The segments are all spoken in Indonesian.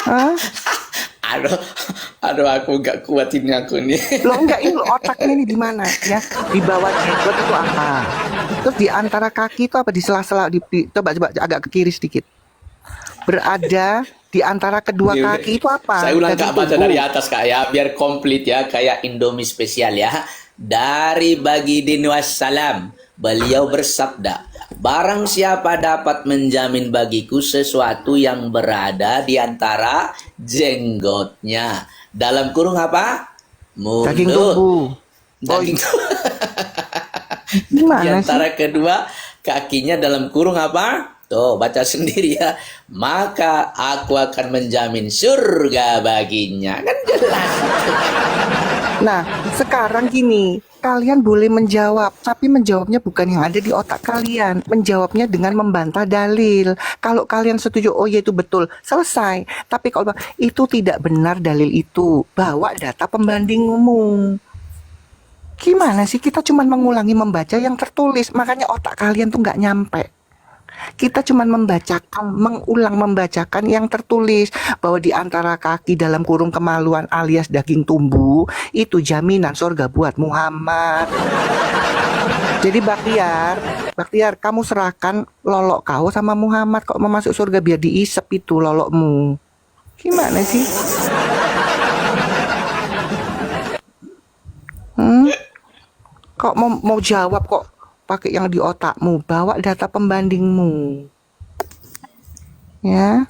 Hah? Aduh, aduh aku nggak kuat ini aku nih. Lo enggak, ini otaknya ini di mana ya? Di bawah jenggot itu apa? Terus di antara kaki itu apa? Di sela-sela coba coba agak ke kiri sedikit. Berada di antara kedua Ini udah, kaki itu apa? saya ulang Daging Kak baca dari tubuh. atas Kak ya, biar komplit ya, kayak Indomie spesial ya. Dari Bagidin Wassalam, beliau bersabda, barang siapa dapat menjamin bagiku sesuatu yang berada di antara jenggotnya. Dalam kurung apa? Daging Mulut. tubuh. Oh, Daging di gimana sih? antara kedua kakinya dalam kurung apa? Tuh, baca sendiri ya. Maka aku akan menjamin surga baginya. Kan jelas. Nah, sekarang gini, kalian boleh menjawab, tapi menjawabnya bukan yang ada di otak kalian. Menjawabnya dengan membantah dalil. Kalau kalian setuju, oh ya itu betul, selesai. Tapi kalau itu tidak benar dalil itu, bawa data pembandingmu. Gimana sih, kita cuma mengulangi membaca yang tertulis, makanya otak kalian tuh nggak nyampe. Kita cuma mengulang membacakan yang tertulis bahwa di antara kaki dalam kurung kemaluan alias daging tumbuh itu jaminan surga buat Muhammad. Jadi Baktiar, kamu serahkan lolok kau sama Muhammad kok mau masuk surga biar diisep itu lolokmu. Gimana sih? Hmm? Kok mau jawab kok pakai yang di otakmu, bawa data pembandingmu. Ya,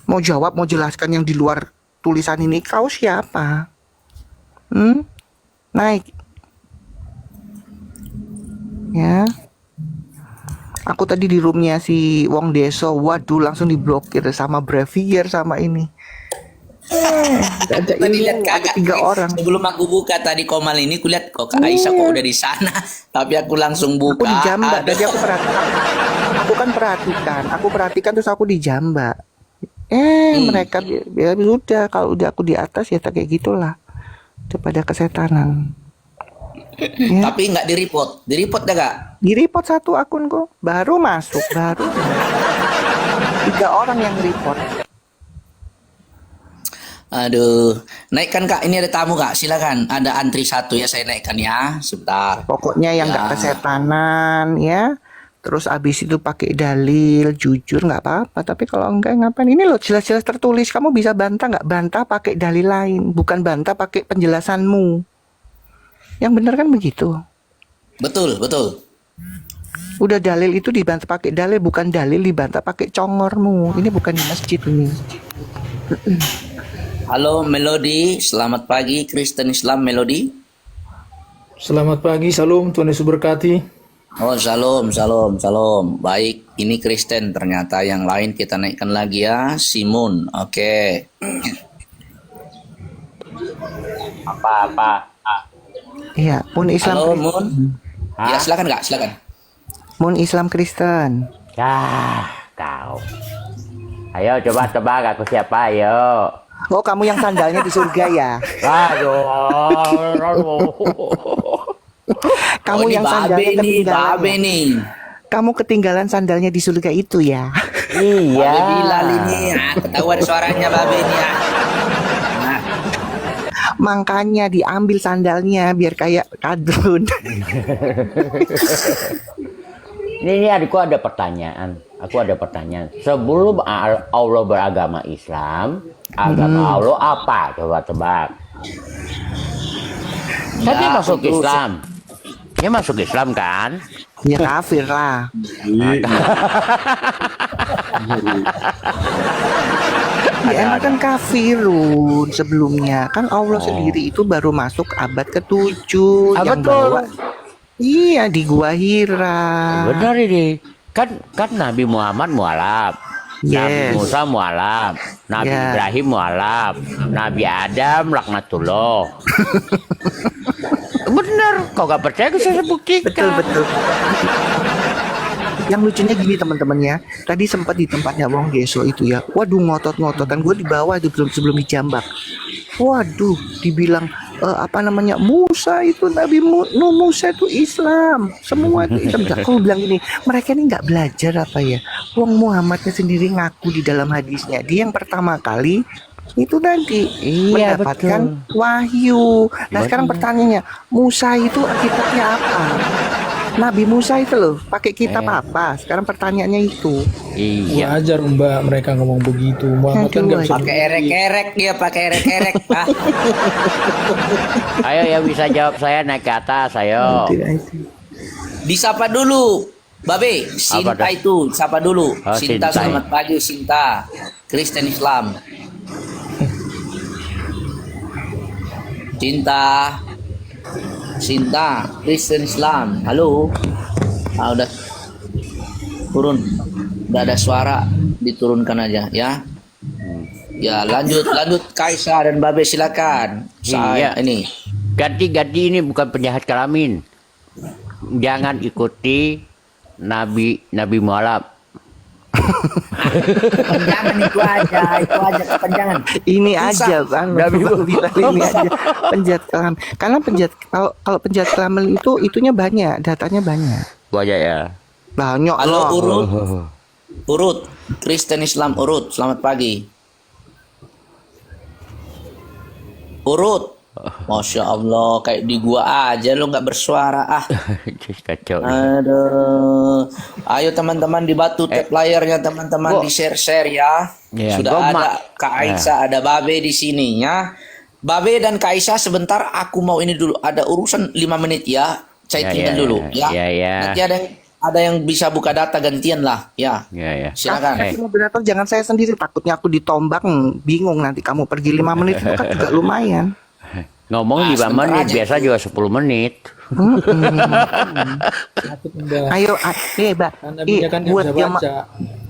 mau jawab, mau jelaskan yang di luar tulisan ini, kau siapa? Naik. Ya. Aku tadi di roomnya si Wong Deso, waduh langsung diblokir sama Bravier sama ini. Ada Tadi ilmu, lihat ada kakak 3 orang. sebelum aku buka tadi Komal ini, kulihat kok Kak Aisyah kok Iya. udah di sana. Tapi aku langsung Aku buka. di Jamba, Ada. tadi aku perhatikan. Aku perhatikan terus aku di Jamba. Mereka ya udah kalau udah aku di atas ya kayak gitulah. Daripada kesetanan. Ya. Tapi nggak di report dah Kak. Di report 1 akun kok, baru masuk, baru 3 orang yang report. Aduh, naikkan Kak. Ini ada tamu Kak. Silakan. Ada antri 1 ya, saya naikkan ya. Sebentar. Pokoknya yang nggak kesetanan ya. Terus abis itu pakai dalil, jujur nggak apa-apa. Tapi kalau enggak ngapain? Ini loh jelas-jelas tertulis. Kamu bisa bantah nggak? Bantah pakai dalil lain, bukan bantah pakai penjelasanmu. Yang benar kan begitu. Betul, betul. Udah dalil itu dibantah pakai dalil, bukan dalil dibantah pakai congormu. Ini bukan di masjid ini. Halo Melody, selamat pagi Kristen Islam Melody. Selamat pagi, salam, Tuhan Yesus berkati. Oh, salam, salam, salam. Baik, ini Kristen, ternyata yang lain kita naikkan lagi ya, Simon. Oke. Apa-apa. Iya, Mun Islam. Halo Mun. Hah? Ya, silakan Kak, silakan. Mun Islam Kristen. Kau. Ayo coba aku siapa, ayo. Oh, kamu yang sandalnya di surga ya? Aduh. Kamu ini yang Babe sandalnya nih, ketinggalan. Babe Ya? nih. Kamu ketinggalan sandalnya di surga itu ya? Iya. Babe Bilal ini ya, ketahuan suaranya Babe ini ya. Nah, Makanya diambil sandalnya biar kayak kadrun. Ini adikku ada pertanyaan. Aku ada pertanyaan. Sebelum Allah beragama Islam, agama Allah apa? Coba tebak. Kan dia masuk Islam. Dia masuk Islam kan? Ya kafir lah. Ya emang kan kafirun sebelumnya. Kan Allah sendiri itu baru masuk abad ke-7 yang Betul. bawa. Iya di Gua Hira. Benar ini. Kan Nabi Muhammad mualaf. Nabi Yes. Musa mualaf. Nabi Ya. Ibrahim mualaf. Nabi Adam laknatullah. Bener, kau gak percaya saya buktikan. Betul. Yang lucunya gini teman-teman ya. Tadi sempat di tempatnya Wong Deso itu ya. Waduh ngotot-ngototan gue di bawah itu sebelum dijambak. Waduh, dibilang apa namanya, Musa itu Musa itu Islam, semua itu Islam. Aku bilang gini, mereka ini nggak belajar apa ya? Wong Muhammadnya sendiri ngaku di dalam hadisnya, dia yang pertama kali itu tadi Iya, mendapatkan wahyu. Nah sekarang Betul. pertanyaannya, Musa itu akibatnya apa? Nabi Musa itu loh pakai kitab apa? Sekarang pertanyaannya itu. Iya. Wajar Mbak mereka ngomong begitu. Muhammad kan Aduh, nggak bisa Pakai erek-erek dia, pakai erek-erek. Ah, Ayo yang bisa jawab saya naik ke atas, ayo. disapa dulu. Babe, Sinta dah? itu, sapa dulu. Oh, Sinta, Sinta. selamat pagi Sinta. Kristen Islam. Sinta, Kristen Islam. Halo. Udah turun. Udah ada suara, diturunkan aja ya. Ya, lanjut Kaisa dan Babe silakan. Saya Iya. ini. Ganti-ganti, ini bukan penjahat kelamin. Jangan ikuti Nabi mualaf. Kepanjangan itu aja kepanjangan. Ini Susah. aja kan, Nabi Bang bilang ini aja penjahat kelam. Karena kalau penjahat kelam itu itunya banyak, datanya banyak. Banyak ya. Banyak Halo loh. Urut. Kristen Islam Urut. Selamat pagi. Urut. Masya Allah, kayak di gua aja lo nggak bersuara ah. Kacau. Aduh. Ayo teman-teman dibantu tag layarnya teman-teman, Gua- di share ya. Iya, Sudah gua ada Kak Aisyah, ada Babe di sini ya. Babe dan Kak Aisyah sebentar, aku mau ini dulu. Ada urusan 5 menit ya. Saya tinggal dulu ya. Ya. Nanti ada yang bisa buka data gantian lah ya. Ya. Silakan. Moderator jangan saya sendiri, takutnya aku ditombak, bingung nanti kamu pergi 5 menit itu kan juga lumayan. Ngomong 5 sebentar menit, aja. biasa juga 10 menit. takut Mbak. Ayo, Mbak, Kan Nabinya kan nggak buat bisa jama- baca.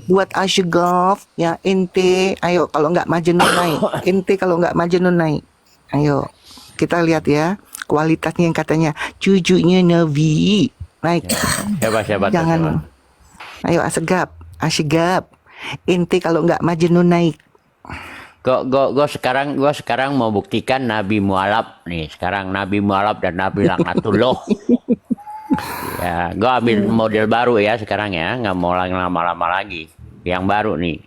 buat Asygaf ya, ente ayo kalau nggak Majnun naik, ente kalau nggak Majnun naik, ayo kita lihat ya kualitasnya yang katanya cucunya Nabi naik. Siapa? Jangan, ayo Asygaf, ente kalau nggak Majnun naik. Gue sekarang mau buktikan Nabi mualaf nih. Sekarang Nabi mualaf dan Nabi laknatullah. Ya, gue ambil model baru ya sekarang ya, nggak mau lama-lama lagi. Yang baru nih.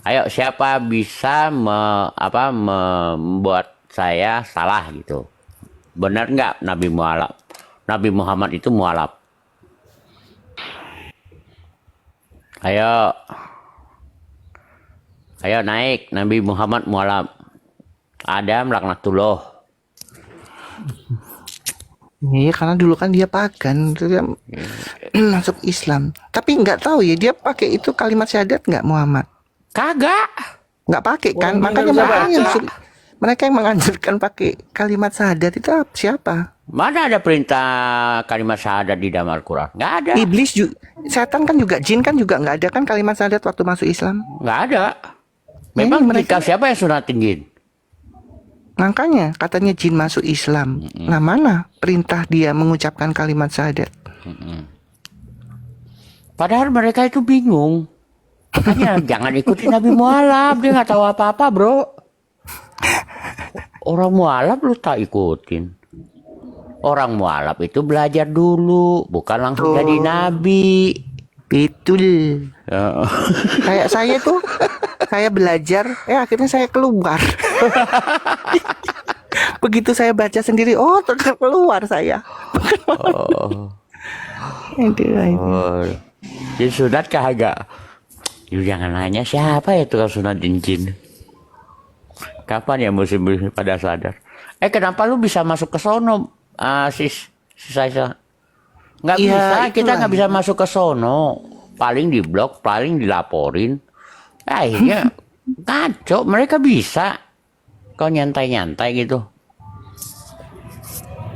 Ayo, siapa bisa membuat saya salah gitu? Benar nggak Nabi mualaf? Nabi Muhammad itu mualaf. Ayo naik, Nabi Muhammad mualaf. Adam laknatullah. Iya, karena dulu kan dia pagan, terus dia masuk Islam. Tapi nggak tahu ya, dia pakai itu kalimat syahadat nggak Muhammad? Kagak. Nggak pakai kan? Orang Makanya nggak mereka bisa yang baca. mereka yang menganjurkan pakai kalimat syahadat itu siapa? Mana ada perintah kalimat syahadat di dalam Al-Quran? Nggak ada. Iblis juga, setan kan juga, jin kan juga nggak ada kan kalimat syahadat waktu masuk Islam. Nggak ada. Memang mereka- kita siapa yang sunatin jin? Makanya katanya jin masuk Islam. Nah mana perintah dia mengucapkan kalimat syahadat? Padahal mereka itu bingung. Makanya jangan ikuti Nabi mualaf. Dia nggak tahu apa-apa, bro. Orang mualaf lu tak ikutin. Orang mualaf itu belajar dulu, bukan langsung jadi nabi. Betul. Ya. Kayak saya tuh, saya belajar, akhirnya saya keluar. Begitu saya baca sendiri, oh ternyata keluar saya. Oh. Aduh. Oh. Jin sunat kagak? You jangan nanya siapa ya tukang sunatin jin. Kapan ya musim pada sadar? Kenapa lu bisa masuk ke sono, sis saya? Nggak Ya, bisa, kita itulah. nggak bisa masuk ke sono. Paling diblok, paling dilaporin. Akhirnya ngaco, mereka bisa. Kau nyantai-nyantai gitu.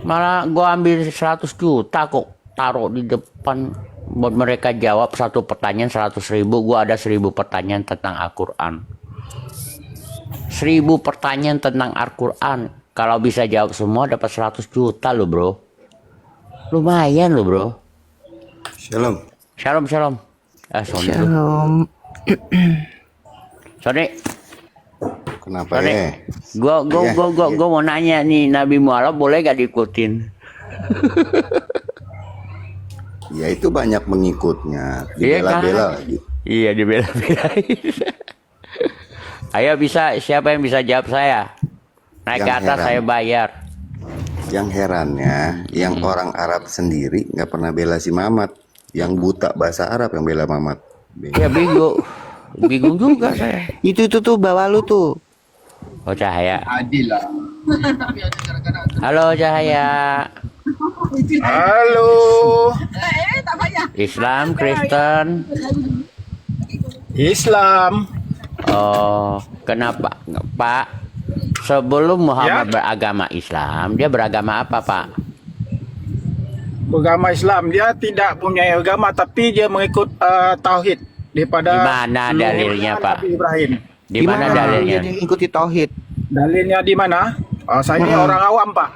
Malah gua ambil 100 juta kok taruh di depan buat mereka jawab satu pertanyaan 100.000. Gua ada 1.000 pertanyaan tentang Al-Quran. 1.000 pertanyaan tentang Al-Quran. Kalau bisa jawab semua dapat 100 juta lo bro. Lumayan lo bro. Shalom. Shalom. Sony Shalom. Sony. Kenapa Sony. ya? Iya, iya. Gua mau nanya nih, Nabi mualaf boleh gak diikutin? Ya itu banyak mengikutnya, Iya kan? dibela-bela lagi. Iya, dibela-belain. Ayo siapa yang bisa jawab saya? Naik ke Yang atas heran. saya bayar. Yang herannya, yang orang Arab sendiri nggak pernah bela si Mamat. Yang buta bahasa Arab yang bela Mamat. Ya bingung. Bingung juga saya. Itu tuh bawa lu tuh. Oh, Cahaya. Halo, Cahaya. Halo. Islam, Kristen. Islam. Oh, kenapa, Pak? Sebelum Muhammad beragama Islam, dia beragama apa, Pak? Agama Islam dia tidak punya agama tapi dia mengikut tauhid daripada Di mana leluhurnya dalilnya, Pak? Nabi Ibrahim. Di mana dalilnya? Dia ikuti tauhid. Dalilnya di mana? Saya ini orang awam, Pak.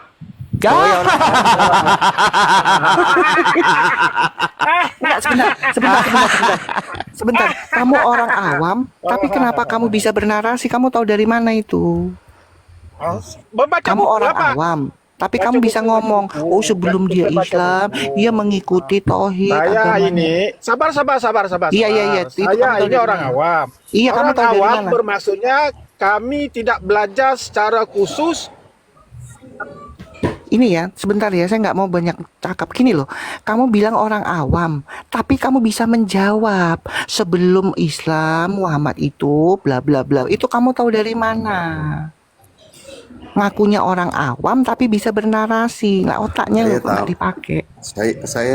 Enggak, sebentar. Kamu orang awam, tapi kenapa kamu bisa bernarasi? Kamu tahu dari mana itu? Membaca Kamu buku orang apa? awam, tapi Baca kamu bisa buku, ngomong, baca buku. oh sebelum dia Baca Islam, buku. dia mengikuti tauhid Saya agamanya. ini sabar. Iya, itu kamu Saya tahu ini dari orang mana? awam. Iya, kamu Orang tahu dari awam mana? bermaksudnya kami tidak belajar secara khusus. Ini ya, sebentar ya, saya nggak mau banyak cakap. Gini loh, kamu bilang orang awam, tapi kamu bisa menjawab sebelum Islam Muhammad itu bla bla bla. Itu kamu tahu dari mana? Ngakunya orang awam tapi bisa bernarasi, nggak otaknya Saya loh kok nggak tahu. dipakai. Saya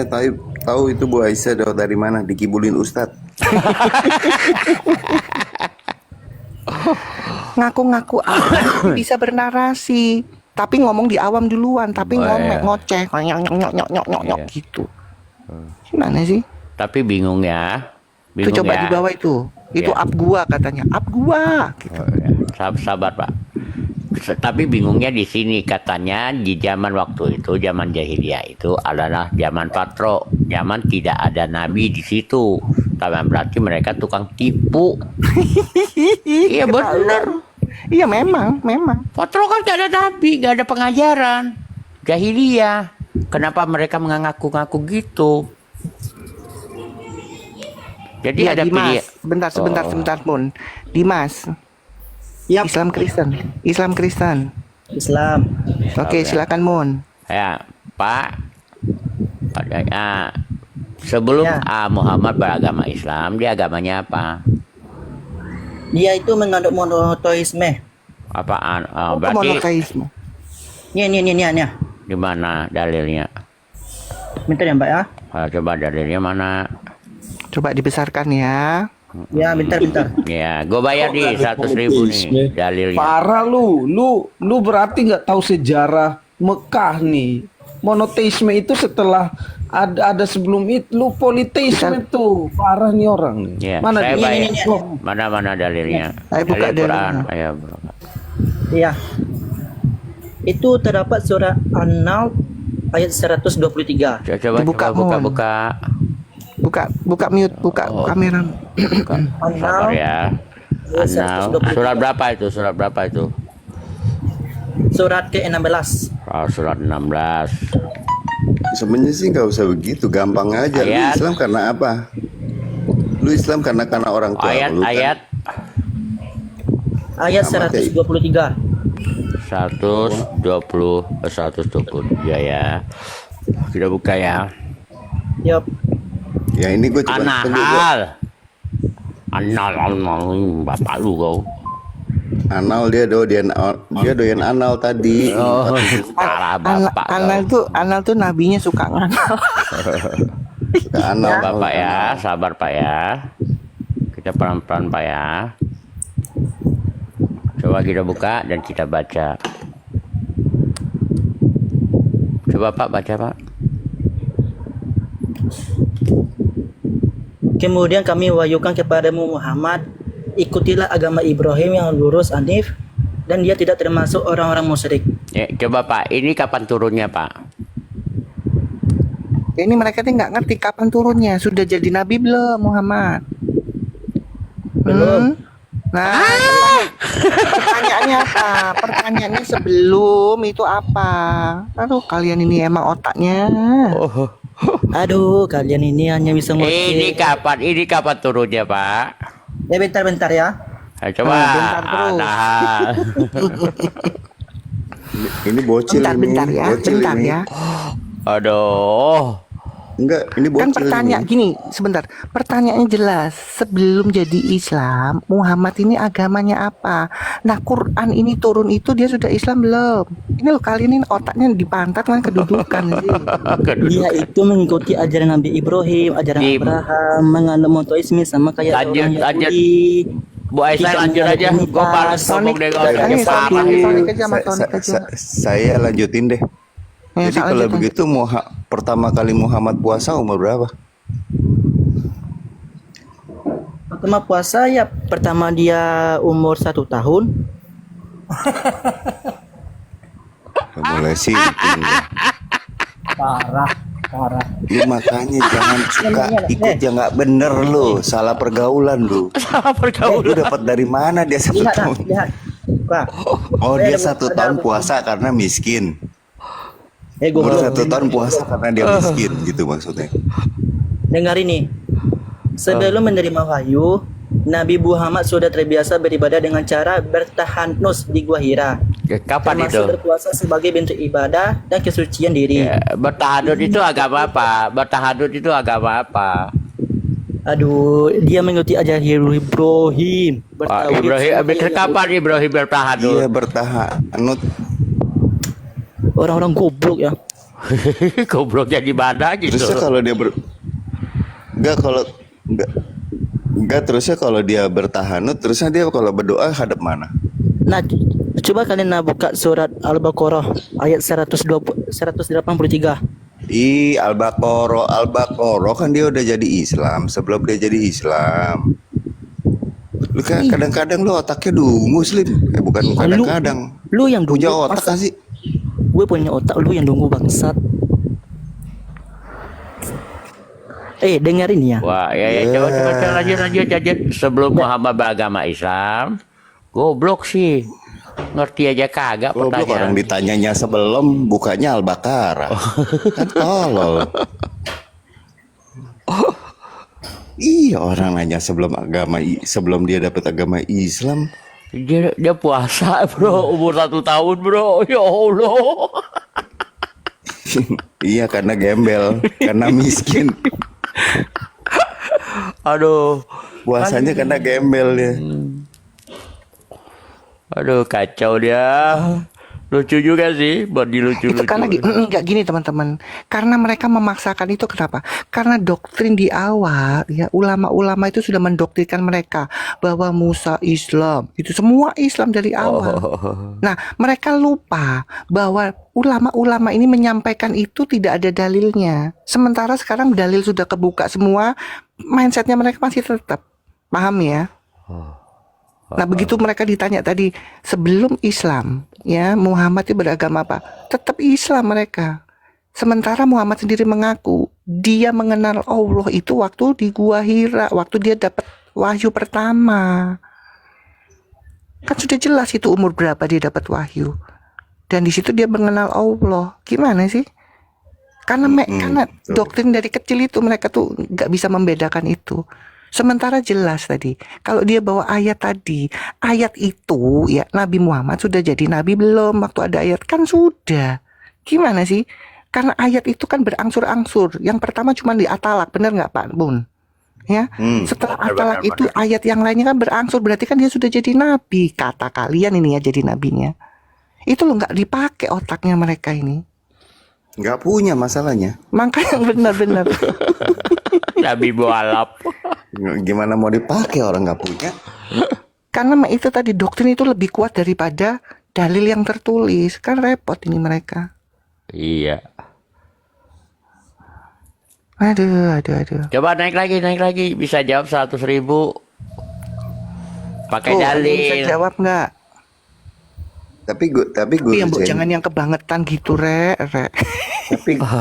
tahu itu Bu Aisyah dari mana, dikibulin Ustadz. Ngaku-ngaku awam bisa bernarasi, tapi ngomong di awam duluan, tapi Oh, iya. ngoceh, nyok Iya. gitu. Gimana sih? Tapi bingung ya. Itu Bingung coba ya. di bawah itu. Itu Iya. up gua katanya, up gua. Gitu. Oh, ya. Sabar, Pak. Tapi bingungnya di sini katanya di zaman waktu itu, zaman jahiliyah itu adalah zaman patro, zaman tidak ada nabi di situ. Tapi berarti mereka tukang tipu. Iya benar. Iya memang. Patro kan gak ada nabi, gak ada pengajaran. Jahiliyah. Kenapa mereka mengaku-ngaku gitu? Jadi Iya ada Dimas. pilihan. Sebentar pun. Dimas. Yap, Islam Kristen. Islam. Oke, silakan Mun. Ya, Pak. Sebelum Ya. Muhammad beragama Islam, dia agamanya apa? Dia itu mengandung monoteisme. Apaan? Apa Berarti monoteisme? Nih. di mana dalilnya? Bentar ya, Mbak ya. Coba dalilnya mana? Coba dibesarkan ya. Ya, bentar. Ya, gue bayar di 100.000 nih dalilnya. Parah lu berarti nggak tahu sejarah Mekah nih. Monoteisme itu setelah ada sebelum itu, lu politeisme itu parah nih orang nih. Ya, Mana saya dia? bayar. Ini. Mana dalilnya? Ayo buka Dalil Quran. dalilnya. Ayo buka. Iya. Itu terdapat surat An-Nahl ayat 123. Coba Mun. buka. Buka mute, buka kamera. Sabar ya. An-Nahl. Surat berapa itu? Surat ke-16. Surat 16. Sebenarnya sih nggak usah begitu, gampang aja. Lu Ayat. Islam karena apa? Lu Islam karena orang tua lu kan? Ayat Sama kayak- 123. 123 ya. Kita buka ya. Yap. Ya ini gue coba tunggu gua. Anal, bapak lu kau. Anal dia doyan anal tadi. Oh, salah bapak Anal tuh nabinya suka nganal. Suka anal. Bapak ya, sabar Pak ya. Kita pelan-pelan Pak ya. Coba kita buka dan kita baca. Coba Pak baca Pak. Kemudian kami wahyukan kepadamu Muhammad, ikutilah agama Ibrahim yang lurus hanif dan dia tidak termasuk orang-orang musyrik. Ya, coba Pak, ini kapan turunnya Pak? Ini mereka tuh nggak ngerti kapan turunnya. Sudah jadi nabi belum Muhammad? Belum. Nah, pertanyaan Pertanyaannya apa? Pertanyaannya sebelum itu apa? Aduh, kalian ini emang otaknya. Aduh, kalian ini hanya bisa Ini ngoceh. kapan turunnya, Pak? Ya bentar-bentar ya. Coba. Bentar terus. Nah. Ini bocil Bentar ini. ya, Bocil bentar ini. ya. Aduh. Enggak, ini Kan bocil pertanyaan ini. gini, sebentar. Pertanyaannya jelas. Sebelum jadi Islam, Muhammad ini agamanya apa? Nah, Quran ini turun itu dia sudah Islam belum? Ini loh kalian ini otaknya di pantat kan kedudukan sih. Dia itu mengikuti ajaran Nabi Ibrahim, ajaran Di- Abraham, mengandung monoteisme sama kayak Lanjut, orang lanjut. Yahudi. Bu Aisyah Tidak lanjut aja. mengandung Gue males mitas. ngomong deh. Sonic, Parah Sonic, ini. Sonic aja, Mas Sa- Sonic sa- aja. sa- saya lanjutin deh. Ya, Jadi salah kalau aja, Tony. begitu pertama kali Muhammad puasa umur berapa? Pertama puasa ya pertama dia umur 1 tahun. Mulai sinting. Parah. Lu makanya jangan suka ikut yang nggak bener lu, salah pergaulan lu. Salah Lu pergaulan. dapat dari mana dia 1 Lihat, tahun? lihat. Wah. Oh dia 1 tahun puasa karena miskin. Umur Goblok. 1 tahun puasa karena dia miskin gitu maksudnya. Dengar ini. Sebelum menerima wahyu, Nabi Muhammad sudah terbiasa beribadah dengan cara bertahanus di Gua Hira. Kapan itu? Termasuk berpuasa sebagai bentuk ibadah dan kesucian diri. Ya, bertahanut itu agama apa? Bertahanut itu agama apa? Aduh, dia mengikuti ajaran Ibrahim. Wah, Bertauhid Ibrahim, sama kayak kapan Ibrahim bertahanut? Iya bertahanut. orang-orang goblok ya. Goblok jadi mana gitu. Terusnya kalau dia enggak terusnya kalau dia bertahanut terusnya dia kalau berdoa hadap mana? Nah, coba kalian buka surat Al-Baqarah ayat 183. Al-Baqarah kan dia udah jadi Islam sebelum dia jadi Islam. Lu kan kadang-kadang lu otaknya dungu Slim. Bukan kadang-kadang. Lu yang Punya dungu, otak masa- kan sih? Gue punya otak, lu yang dungu bangsat. Dengerin ya. Wah, ya, coba lanjut. Sebelum Muhammad beragama Islam, goblok sih. Ngerti aja kagak Goblok orang pertanyaan. ditanyanya sebelum bukanya Al-Baqarah. Kan tolol. Iya orang nanya sebelum dia dapat agama Islam. Dia puasa, bro. Umur 1 tahun, bro. Ya Allah. Iya karena gembel, karena miskin. Aduh. Puasanya karena gembel ya. Aduh, kacau dia. Lucu juga sih, buat dilucu-lucu. Itu karena enggak gini teman-teman. Karena mereka memaksakan itu kenapa? Karena doktrin di awal ya ulama-ulama itu sudah mendoktrinkan mereka bahwa Musa Islam. Itu semua Islam dari awal. Nah, mereka lupa bahwa ulama-ulama ini menyampaikan itu tidak ada dalilnya. Sementara sekarang dalil sudah kebuka semua, mindsetnya mereka masih tetap. Paham ya? Nah begitu mereka ditanya tadi sebelum Islam ya Muhammad itu beragama apa? Tetap Islam mereka. Sementara Muhammad sendiri mengaku dia mengenal Allah itu waktu di Gua Hira, waktu dia dapat wahyu pertama. Kan sudah jelas itu umur berapa dia dapat wahyu. Dan di situ dia mengenal Allah. Gimana sih? Karena doktrin dari kecil itu mereka tuh nggak bisa membedakan itu. Sementara jelas tadi, kalau dia bawa ayat tadi, ayat itu ya Nabi Muhammad sudah jadi nabi belum waktu ada ayat? Kan sudah. Gimana sih? Karena ayat itu kan berangsur-angsur. Yang pertama cuma di Atalak, benar nggak Pak Bun? Ya, setelah Atalak itu ayat yang lainnya kan berangsur, berarti kan dia sudah jadi nabi. Kata kalian ini ya jadi nabinya. Itu loh nggak dipakai otaknya mereka ini. Nggak punya masalahnya. Makanya benar-benar. Nabi mualaf. Gimana mau dipakai orang nggak punya? Karena itu tadi doktrin itu lebih kuat daripada dalil yang tertulis. Kan repot ini mereka. Iya. Aduh. Coba naik lagi. Bisa jawab 100.000. Pakai Tuh, dalil. bisa jawab nggak? Tapi guru Tapi yang Zen- jangan yang kebangetan gitu, Re.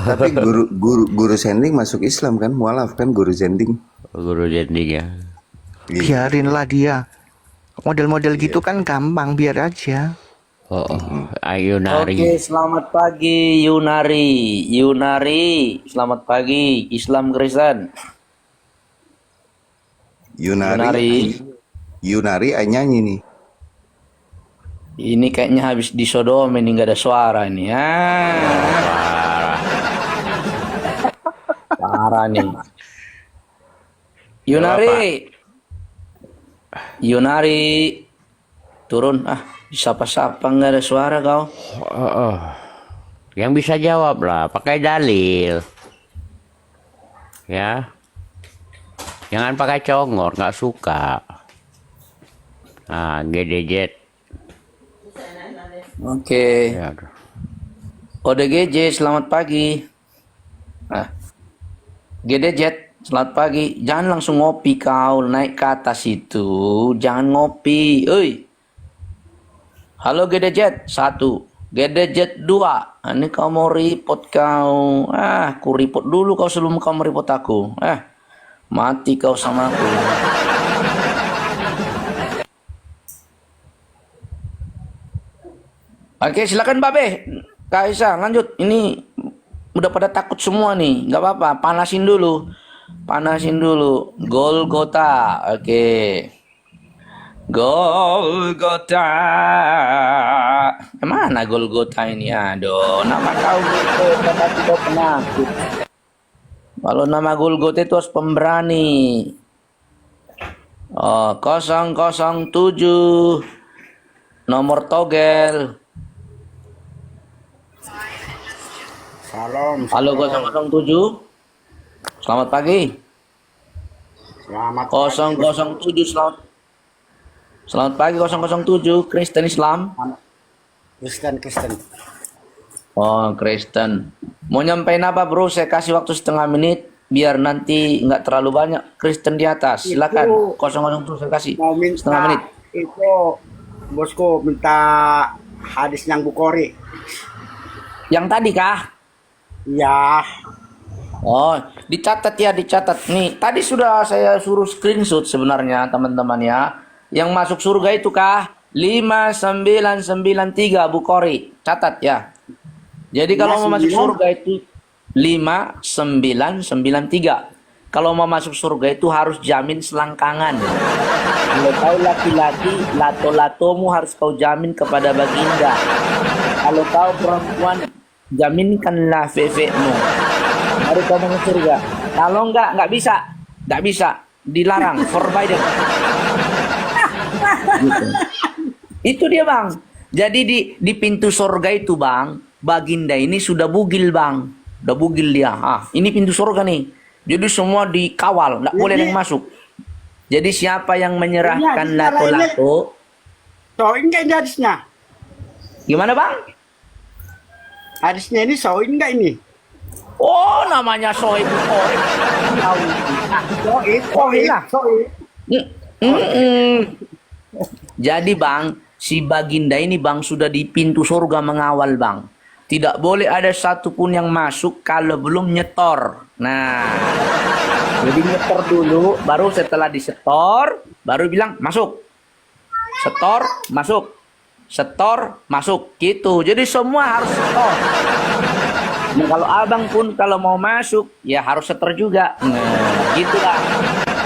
tapi guru Sending masuk Islam kan, mualaf kan guru Sending. Guru jending ya. Iya. Biarinlah dia. Model-model gitu kan gampang, biar aja. Ayo nari. Oke, selamat pagi Yunari. Yunari, selamat pagi. Islam Kristen. Yunari. Yunari ay nyanyi nih. Ini kayaknya habis disodom ini nggak ada suara ini. Parah nih. Yunari. Yunari. Turun. Disapa-sapa nggak ada suara kau. Yang bisa jawab lah, pakai dalil. Ya. Jangan pakai congor, nggak suka. GDJ. Oke. Ya. ODGJ, selamat pagi. GDJ, selamat pagi. Jangan langsung ngopi kau, naik ke atas itu. Jangan ngopi. Oi. Halo GDJ, 1. GDJ 2. Ini kau mau report kau. Ku report dulu kau sebelum kau mereport aku. Mati kau sama aku. Oke, silakan Babe. Kak Isa, lanjut. Ini udah pada takut semua nih. Nggak apa-apa, panasin dulu. Panasin dulu. Golgota. Oke. Golgota. Mana Golgota ini? Aduh, nama kau Golgota tapi kau penakut. Kalau nama Golgota itu harus pemberani. 007. Nomor togel. Salam. Halo 007. Selamat pagi. Selamat 007 Selamat pagi 007 Kristen Islam. Kristen. Oh, Kristen. Mau nyampein apa, Bro? Saya kasih waktu setengah menit biar nanti nggak terlalu banyak Kristen di atas. Silakan. 007 saya kasih Mau minta setengah menit. itu bosku minta hadis yang Bukhari. Yang tadi kah? Ya, Oh, dicatat ya, dicatat. Nih, tadi sudah saya suruh screenshot sebenarnya, teman-teman ya. Yang masuk surga itu kah? 5993 Bukhari. Catat ya. Jadi kalau mau masuk surga itu 5993. Kalau mau masuk surga itu harus jamin selangkangan. Kalau kau laki-laki, lato-latomu harus kau jamin kepada baginda. Kalau kau perempuan, jaminkanlah fefekmu. Baru kau masuk surga. Kalau nggak bisa. Nggak bisa. Dilarang. Forbidden. Gitu. Itu dia bang. Jadi di pintu surga itu bang, baginda ini sudah bugil bang. Udah bugil dia. Ini pintu surga nih. Jadi semua dikawal. Nggak boleh yang masuk. Jadi siapa yang menyerahkan lato-lato. soin nggak ini hadisnya? Gimana bang? Hadisnya ini soin nggak ini? Oh, namanya Sohib Bukhari. Soin. Jadi bang, si baginda ini bang sudah di pintu surga mengawal bang. Tidak boleh ada satupun yang masuk kalau belum nyetor. Nah, jadi nyetor dulu, baru setelah disetor, baru bilang masuk. Setor, masuk. Setor, masuk. Gitu. Jadi semua harus setor. Nah, kalau abang pun kalau mau masuk, ya harus setor juga. Nah, gitulah.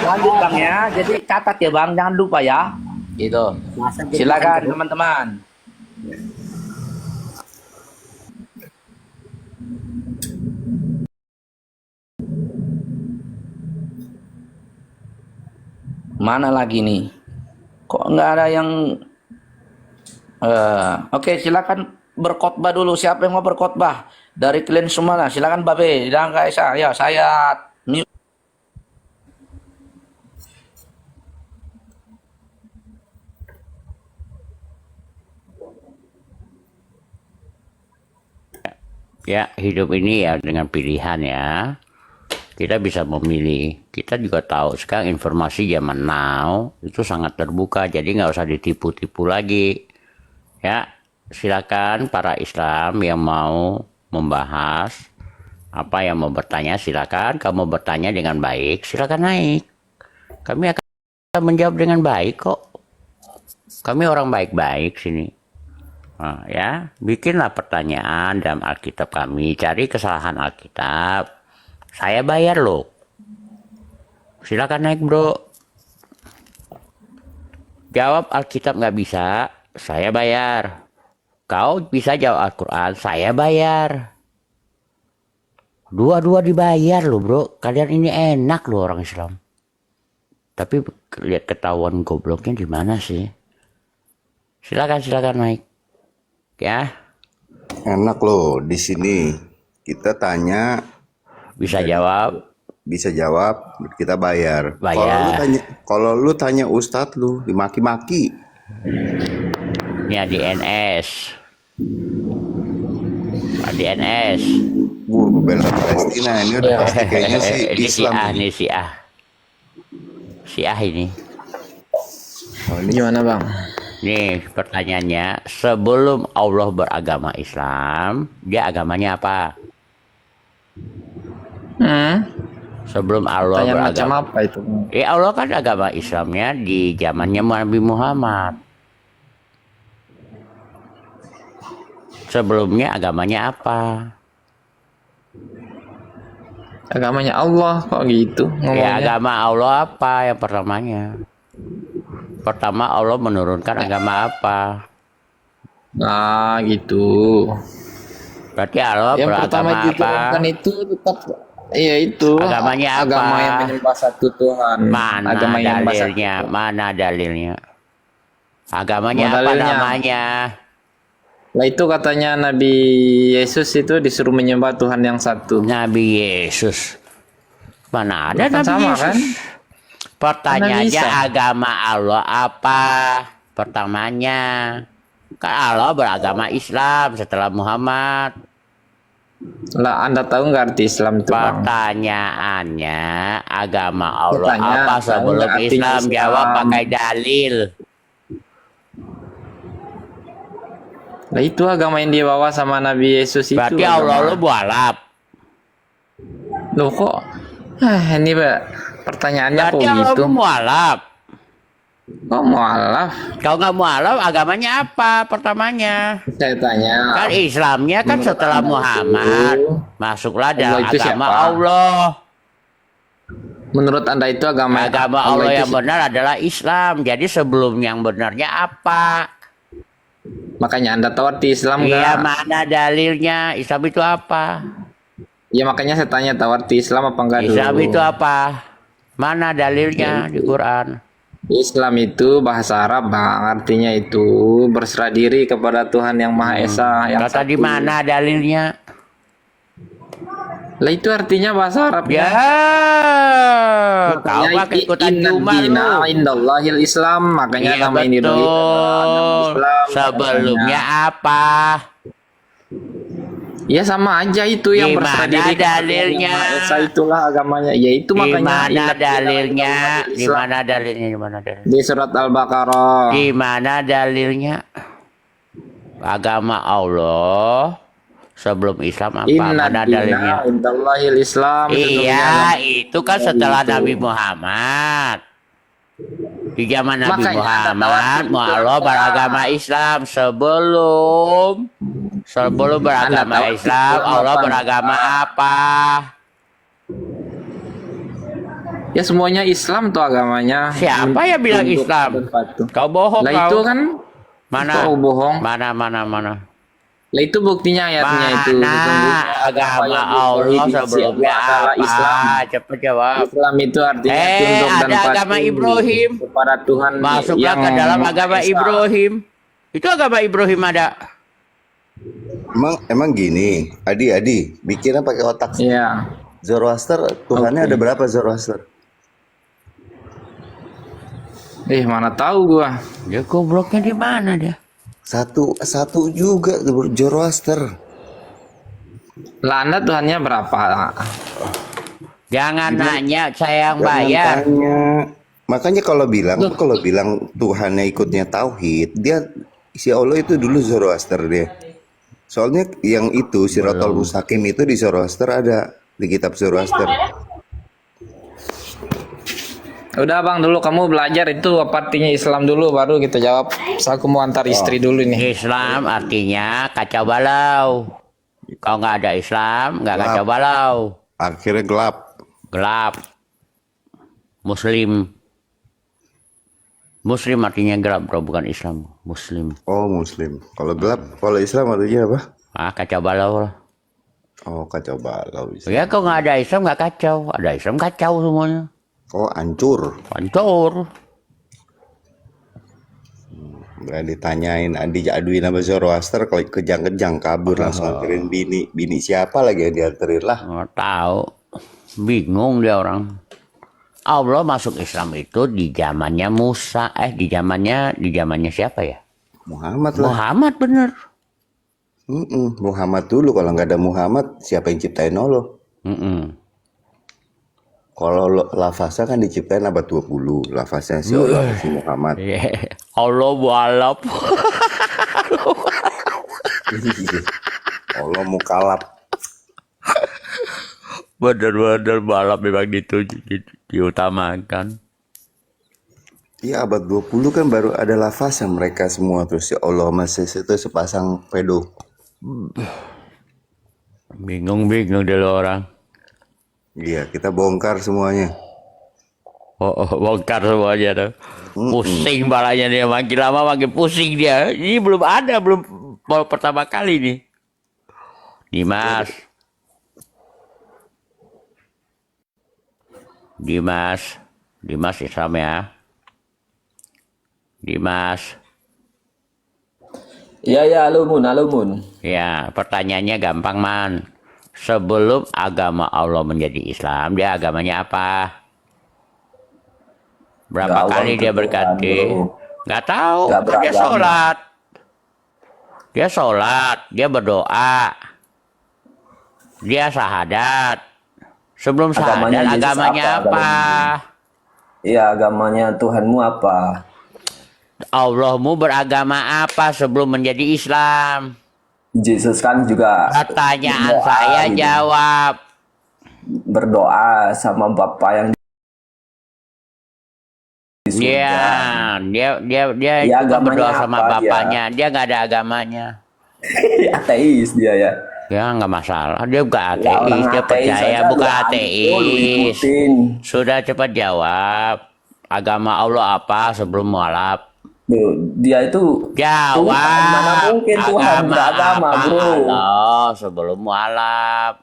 Lanjut bang ya. Jadi catat ya bang, jangan lupa ya. Gitu. Silakan teman-teman. Mana lagi nih? Kok nggak ada yang... Oke, silakan berkhotbah dulu. Siapa yang mau berkhotbah? Dari kalian semua lah. Silakan Babe dan Kak Esa. Ya, saya mute. Ya, hidup ini ya dengan pilihan ya. Kita bisa memilih. Kita juga tahu sekarang informasi zaman now itu sangat terbuka. Jadi nggak usah ditipu-tipu lagi. Ya, silakan para Islam yang mau membahas apa yang mau bertanya, silakan. Kamu bertanya dengan baik, silakan naik. Kami akan menjawab dengan baik kok. Kami orang baik-baik sini. Nah, ya, bikinlah pertanyaan dalam Alkitab kami, cari kesalahan Alkitab. Saya bayar loh. Silakan naik bro. Jawab Alkitab nggak bisa, saya bayar. Kau bisa jawab Al-Quran, saya bayar. Dua-dua dibayar loh bro. Kalian ini enak loh orang Islam. Tapi lihat ketahuan gobloknya di mana sih? Silakan naik. Ya, Enak loh di sini. Kita tanya, bisa jawab. bisa jawab, kita bayar. Bayar. Kalau lu tanya ustadz lu dimaki-maki. Ini ADNS. ADNS. Bela Palestina ini udah pasti kayaknya sih Ini Islam. ini Syiah ini. Oh, ini Gimana bang? Nih pertanyaannya, sebelum Allah beragama Islam, dia agamanya apa? Sebelum Allah Tanya macam beragama, apa itu? Allah kan agama Islamnya di zamannya Nabi Muhammad. Sebelumnya agamanya apa? Agamanya Allah kok gitu ngomongnya? Ya agama Allah apa yang pertamanya? Pertama Allah menurunkan agama apa? Nah gitu. Berarti Allah Yang pertama beragama apa? diturunkan itu tetap iya itu. Agamanya apa? Agama yang menyembah satu Tuhan. Mana Agama yang menyembah satu dalilnya? Tuhan. Mana dalilnya? Agamanya Mana apa dalilnya? namanya? Lah itu katanya Nabi Yesus itu disuruh menyembah Tuhan yang satu. Nabi Yesus. Mana ada Kan Nabi sama Yesus? kan? Pertanyaannya Kan bisa. agama Allah apa? Pertamanya. Kan Allah beragama Islam setelah Muhammad. Lah Anda tahu nggak arti Islam itu bang? Pertanyaannya agama Allah Bertanya, apa tahu sebelum nggak artinya Islam? Islam? Jawab pakai dalil. Lah itu agama yang dibawa sama Nabi Yesus itu. Berarti Allah lu bualap. Loh kok? Ini Pak, pertanyaannya kok Berarti Allah gitu? lu mualaf. Kok mualaf? Kalau nggak mualaf agamanya apa pertamanya? Saya tanya. Kan Islamnya kan setelah Muhammad. Masuklah dalam Allah itu agama siapa? Allah. Menurut Anda itu agama Allah yang itu benar adalah Islam. Jadi sebelum yang benarnya apa? makanya Anda tahu arti Islam Iya, nggak? mana dalilnya? Islam itu apa? Ya makanya saya tanya tahu arti Islam apa enggak dulu? Islam itu apa? Mana dalilnya di Quran? Islam itu bahasa Arab bang, artinya itu berserah diri kepada Tuhan yang Maha Esa. Yang Kata di satu. mana dalilnya? Lah itu artinya bahasa Arab Ya, kau mah ikutan cuma lu. Indallahil Islam, makanya Iya nama ini betul. Sebelumnya apa? Ya sama aja itu yang Di berserah mana diri kepada dalilnya? Yang Maha Esa itulah agamanya. Ya itu Di makanya mana inna dina dalilnya? indallahil Di Islam. mana dalilnya? Di mana dalilnya? Di surat Al-Baqarah. Di mana dalilnya? Agama Allah sebelum Islam apa? Inna Mana dina dalilnya? indallahil Islam. Iya, itu kan setelah Nabi Muhammad. Di zaman Nabi Makanya Muhammad, Allah beragama Islam sebelum beragama tahu Islam, Islam Allah apa? beragama apa? Ya semuanya Islam tuh agamanya. Siapa yang bilang Tunduk Islam? dan patuh. Kau bohong Lah kau. itu kan Mana? kau bohong. Mana? Lah itu buktinya ayatnya itu. Sesungguhnya Agama yang Allah ditauhidi sebelumnya adalah apa? Islam. Cepet jawab. Islam itu artinya tunduk dan ada patuh agama Ibrahim. kepada Tuhan Masuklah yang ke dalam Maha agama Esa. Ibrahim. Itu agama Ibrahim ada. Emang gini, Adi, bikinnya pakai otak. Iya. Zoroaster, Tuhannya ada berapa Zoroaster? Mana tahu gua. Dia gobloknya di mana dia? Satu juga Zoroaster. Lah Anda Tuhannya berapa? Jangan nanya, saya yang Jangan bayar. tanya. Makanya kalau bilang Tuhannya ikutnya tauhid, dia si Allah itu dulu Zoroaster dia. Soalnya yang itu Siratal Mustaqim itu di Zoroaster ada di kitab Zoroaster. Udah bang, dulu kamu belajar itu apa artinya Islam dulu, baru kita jawab. So, aku mau antar istri dulu nih. Islam artinya kacau balau. Kalau nggak ada Islam, nggak kacau balau. Akhirnya gelap. Gelap. Muslim. Muslim artinya gelap, bro, bukan Islam. Muslim. Oh, Muslim. Kalau gelap, kalau Islam artinya apa? Ah, kacau balau lah. Oh, kacau balau. Ya, kalau nggak ada Islam nggak kacau. Ada Islam kacau semuanya. Oh, hancur. Hancur. Udah ditanyain, diaduin sama Zoroaster, kalau kejang-kejang kabur langsung anterin bini. Bini siapa lagi yang dianterin lah? Nggak tahu. Bingung dia orang. Allah masuk Islam itu di zamannya Musa. Di zamannya siapa ya? Muhammad lah. Muhammad bener. Muhammad dulu, kalau nggak ada Muhammad, siapa yang ciptain Allah? Kalau lafaznya kan diciptain abad 20, lafaznya si Allah, si Muhammad. Allah mualaf. Allah mukalaf. Bener-bener mualaf memang diutamakan. Iya, abad 20 kan baru ada lafaznya mereka semua, terus si Allah masih itu sepasang pedo. Bingung-bingung dulu orang. Iya, kita bongkar semuanya. Bongkar semuanya tuh. Pusing balanya dia, makin lama makin pusing dia. Ini belum pertama kali nih. Dimas Islam ya. Dimas. Iya, alumun. Ya, pertanyaannya gampang, Man. Sebelum agama Allah menjadi Islam, dia agamanya apa? Berapa kali dia berganti? Nggak tahu. Dia sholat, dia berdoa, dia syahadat. Sebelum syahadat agamanya apa? Iya, agamanya Tuhanmu apa? Allahmu beragama apa sebelum menjadi Islam? Yesus kan juga Pertanyaan saya jawab. Berdoa sama Bapa yang di surga. Dia Ya, cuma berdoa agamanya sama apa bapaknya. Dia nggak ada agamanya. Ateis dia ya. Ya nggak masalah. Dia bukan Ya, ateis. orang Dia ateis percaya aja bukan lu ambil, lu ateis. ikutin. Sudah cepat jawab. Agama Allah apa sebelum mualaf? Dia itu Jawab. Tuhan, mana mungkin Tuhan beragama, apa bro? Allah sebelum mualaf.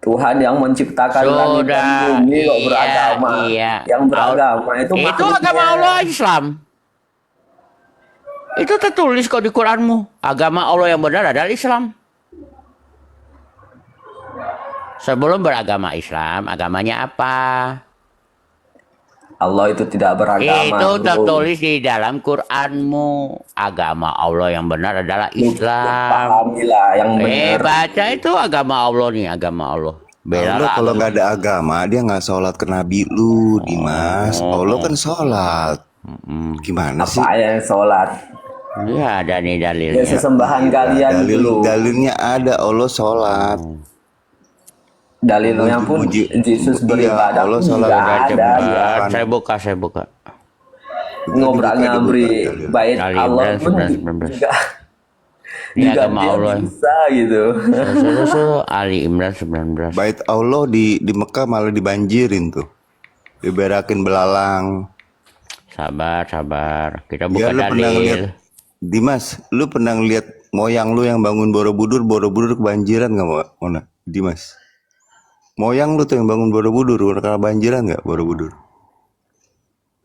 Tuhan yang menciptakan langit dan bumi kok beragama. Iya. Yang beragama itu makhluknya. agama Allah Islam. Itu tertulis kok di Quranmu. Agama Allah yang benar adalah Islam. Sebelum beragama Islam, agamanya apa? Allah itu tidak beragama. Itu bro. tertulis di dalam Quranmu. Agama Allah yang benar adalah Islam. Pahamilah yang benar. Baca itu agama Allah nih, agama Allah. Allah kalau nggak ada agama, dia nggak sholat ke Nabi lu, Dimas. Allah kan sholat. Gimana sih? Apa yang sholat? Ya ada nih Ya, dalilnya. sesembahan kalian dulu. Dalilnya ada, Allah sholat. Dalilnya pun Yesus beribadah Allah pun sholat. juga Udah ada. cepat. Ya. Saya buka. Ngobrol ngabri bait Ali Allah Imran pun 19. juga Ini juga agama dia Allah. bisa gitu. Ali Imran 19. Bait Allah di Mekah malah dibanjirin tuh. Diberakin belalang. Sabar. Kita Ya, buka lu pernah dalil. lihat, Dimas, lu pernah lihat moyang lu yang bangun Borobudur kebanjiran nggak, Mona? Dimas, moyang lu tuh yang bangun Borobudur karena banjiran nggak Borobudur?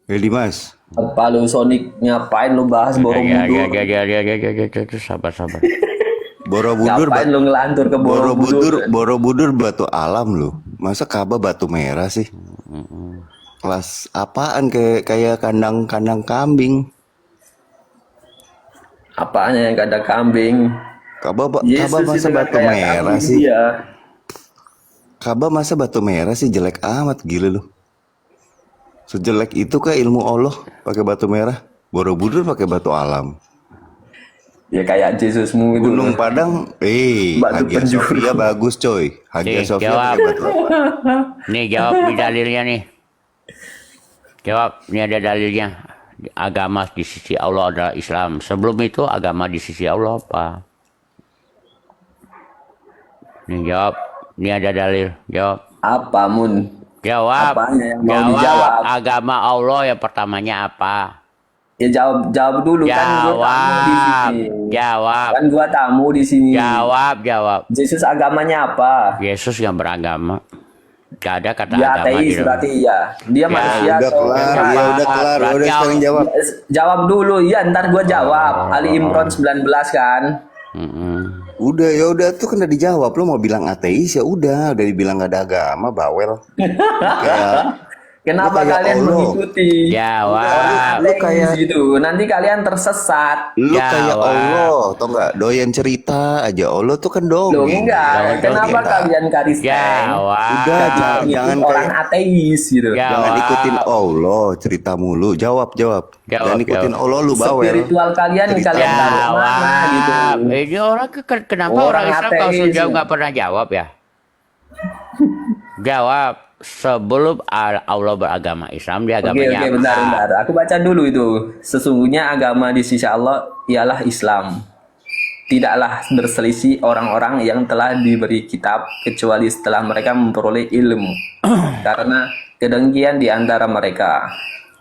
Ya Dimas, Apa lu Sonic ngapain lu bahas Borobudur? Ya, sabar. Borobudur, Ngapain lu ngelantur ke Borobudur? Borobudur batu alam lu. Masa Ka'bah batu merah sih? Kelas apaan kayak kandang kambing? Apanya yang ada kambing? Ka'bah Yesus masa itu batu kayak merah kambing sih? dia. Ka'bah masa batu merah sih, jelek amat, gila lu. Sejelek itu kah ilmu Allah pakai batu merah? Borobudur pakai batu alam. Ya kayak Yesusmu itu. Gunung Padang, Batu Hagia penjuru. Sophia bagus coy. Hagia Nih, Sophia jawab. pakai batu apa? Nih jawab di dalilnya nih. Jawab, ini ada dalilnya. Agama di sisi Allah adalah Islam. Sebelum itu agama di sisi Allah apa? Ini jawab, ini ada dalil. Jawab. Apa Mun? Jawab. Apanya yang mau Jawab. dijawab? Agama Allah yang pertamanya apa? Ya jawab dulu kan gua tamu di sini. Jawab. Kan gua tamu di sini. Jawab. Yesus agamanya apa? Yesus yang beragama. Gak ada kata Dia agama ateis di dalam. berarti ya. Dia manusia. Udah atau- kelar, ya udah kelar, Berarti udah sekarang jawab. Jawab dulu, ya ntar gua jawab. Ali Imran 19 kan. Mm-mm. Udah ya udah tuh kan udah dijawab. Lu mau bilang ateis ya udah dibilang gak ada agama, bawel. Kayak Kenapa Lu kayak kalian Allah. mengikuti? Jawab. Lu kayak- gitu. Nanti kalian tersesat. lu Jawab. kayak Allah, tau nggak? Doyan cerita aja. Allah tuh kan Loh dongeng. enggak, kenapa Kita. kalian Kristen? Jawab. Udah, jangan Jangan kayak- orang ateis gitu. Ya. Jangan Jawab. ikutin Allah cerita mulu. Jawab. Jangan ikutin jawab. Allah lu bawel. Spiritual kalian Cerita. kalian taruh mana gitu. Jawab. Ini orang kenapa Orang orang Islam kalau ateis. sudah jawab nggak pernah jawab ya? Jawab. Sebelum Allah beragama Islam, dia Oke, agamanya apa? bentar. Aku baca dulu itu. Sesungguhnya agama di sisi Allah ialah Islam. Tidaklah berselisih orang-orang yang telah diberi kitab kecuali setelah mereka memperoleh ilmu. Karena kedengkian di antara mereka.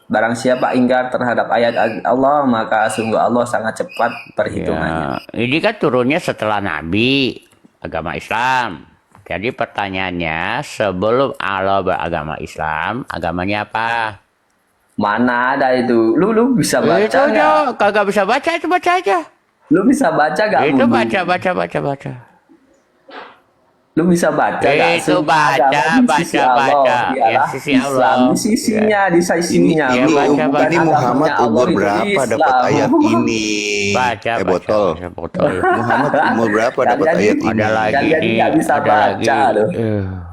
Barang siapa ingkar terhadap ayat Allah, maka sungguh Allah sangat cepat perhitungannya. Ya, ini kan turunnya setelah Nabi, agama Islam. Jadi pertanyaannya, sebelum Allah beragama Islam, agamanya apa? Mana ada itu? Lu bisa baca Itu nggak? aja, kagak bisa baca, itu baca aja. Lu bisa baca gak? Itu Budi? baca. Lu bisa baca gak? Itu Semua agama di sisi Allah ialah sisi Islam. Allah. Di sisinya, di sisinya. Ya, Ini, baca, Bukan ini agamanya Muhammad Allah, umur itu berapa Islam. dapat ayat ini? Baca. Botol. Botol. Muhammad umur berapa dapat Kalian ayat ini- ini? Ada lagi Kalian nih, nggak bisa ada baca lagi. loh.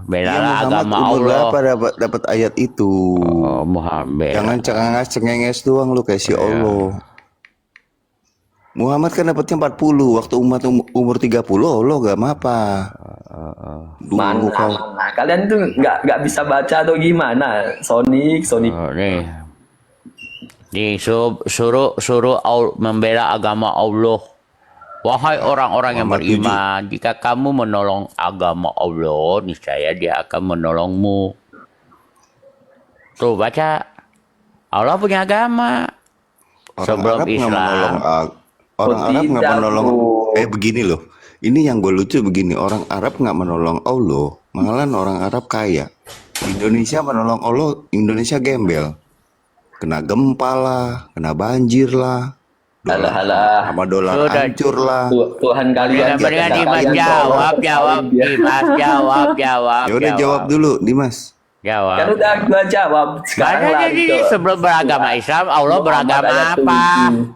Bela Ya, Muhammad agama umur Allah. berapa dapat ayat itu? Oh, Muhammad. Jangan cengenges doang lu kayak si Allah. Muhammad kan dapatnya 40, waktu umat umur 30 Allah gak apa. Dulu kau. Mana? Kalian tuh nggak bisa baca atau gimana? Sonic. Oh, nih suruh membela agama Allah. Wahai orang-orang yang Muhammad beriman, jika kamu menolong agama Allah, niscaya dia akan menolongmu. Tuh baca, Allah punya agama. Orang Sebelum Arab nggak Islam. menolong orang Oh, Arab nggak tidak, menolong. Bro. Begini loh. Ini yang gue lucu begini. Orang Arab nggak menolong Allah, malahan orang Arab kaya. Indonesia menolong Allah, Indonesia gembel. Kena gempa lah, kena banjir lah. Halah. Sama dolar Sudah. hancur lah. Tuhan kalian. Dengan kalian Dimas tolong jawab, Dimas. jawab. Ya udah jawab dulu, Dimas. Jawab. Kan udah gua jawab. Sekarang Mana lari jadi ke sebelum beragama Islam, Allah Muhammad beragama ayat apa? 7.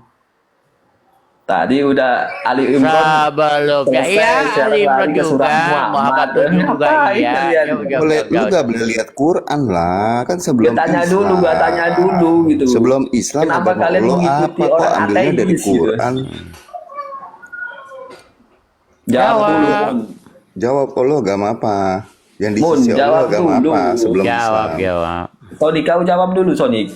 Tadi udah Ali Imran. Sebelumnya selesai, iya sekarang Ali Imran lari ke juga, surah Muhammad juga Ngapain iya. kalian? Boleh, lu nggak boleh lihat Quran lah, kan sebelum Gua tanya Islam. dulu gitu. Sebelum Islam Kenapa agama kalian Allah mengikuti apa kok orang ambilnya dari ateis gitu? Quran? Jawab dulu. Jawab. Jawab Allah agama apa? Yang di Mun, sisi Allah jawab agama dulu. apa sebelum Jawab. Islam? Sonic, kau jawab dulu Sonic.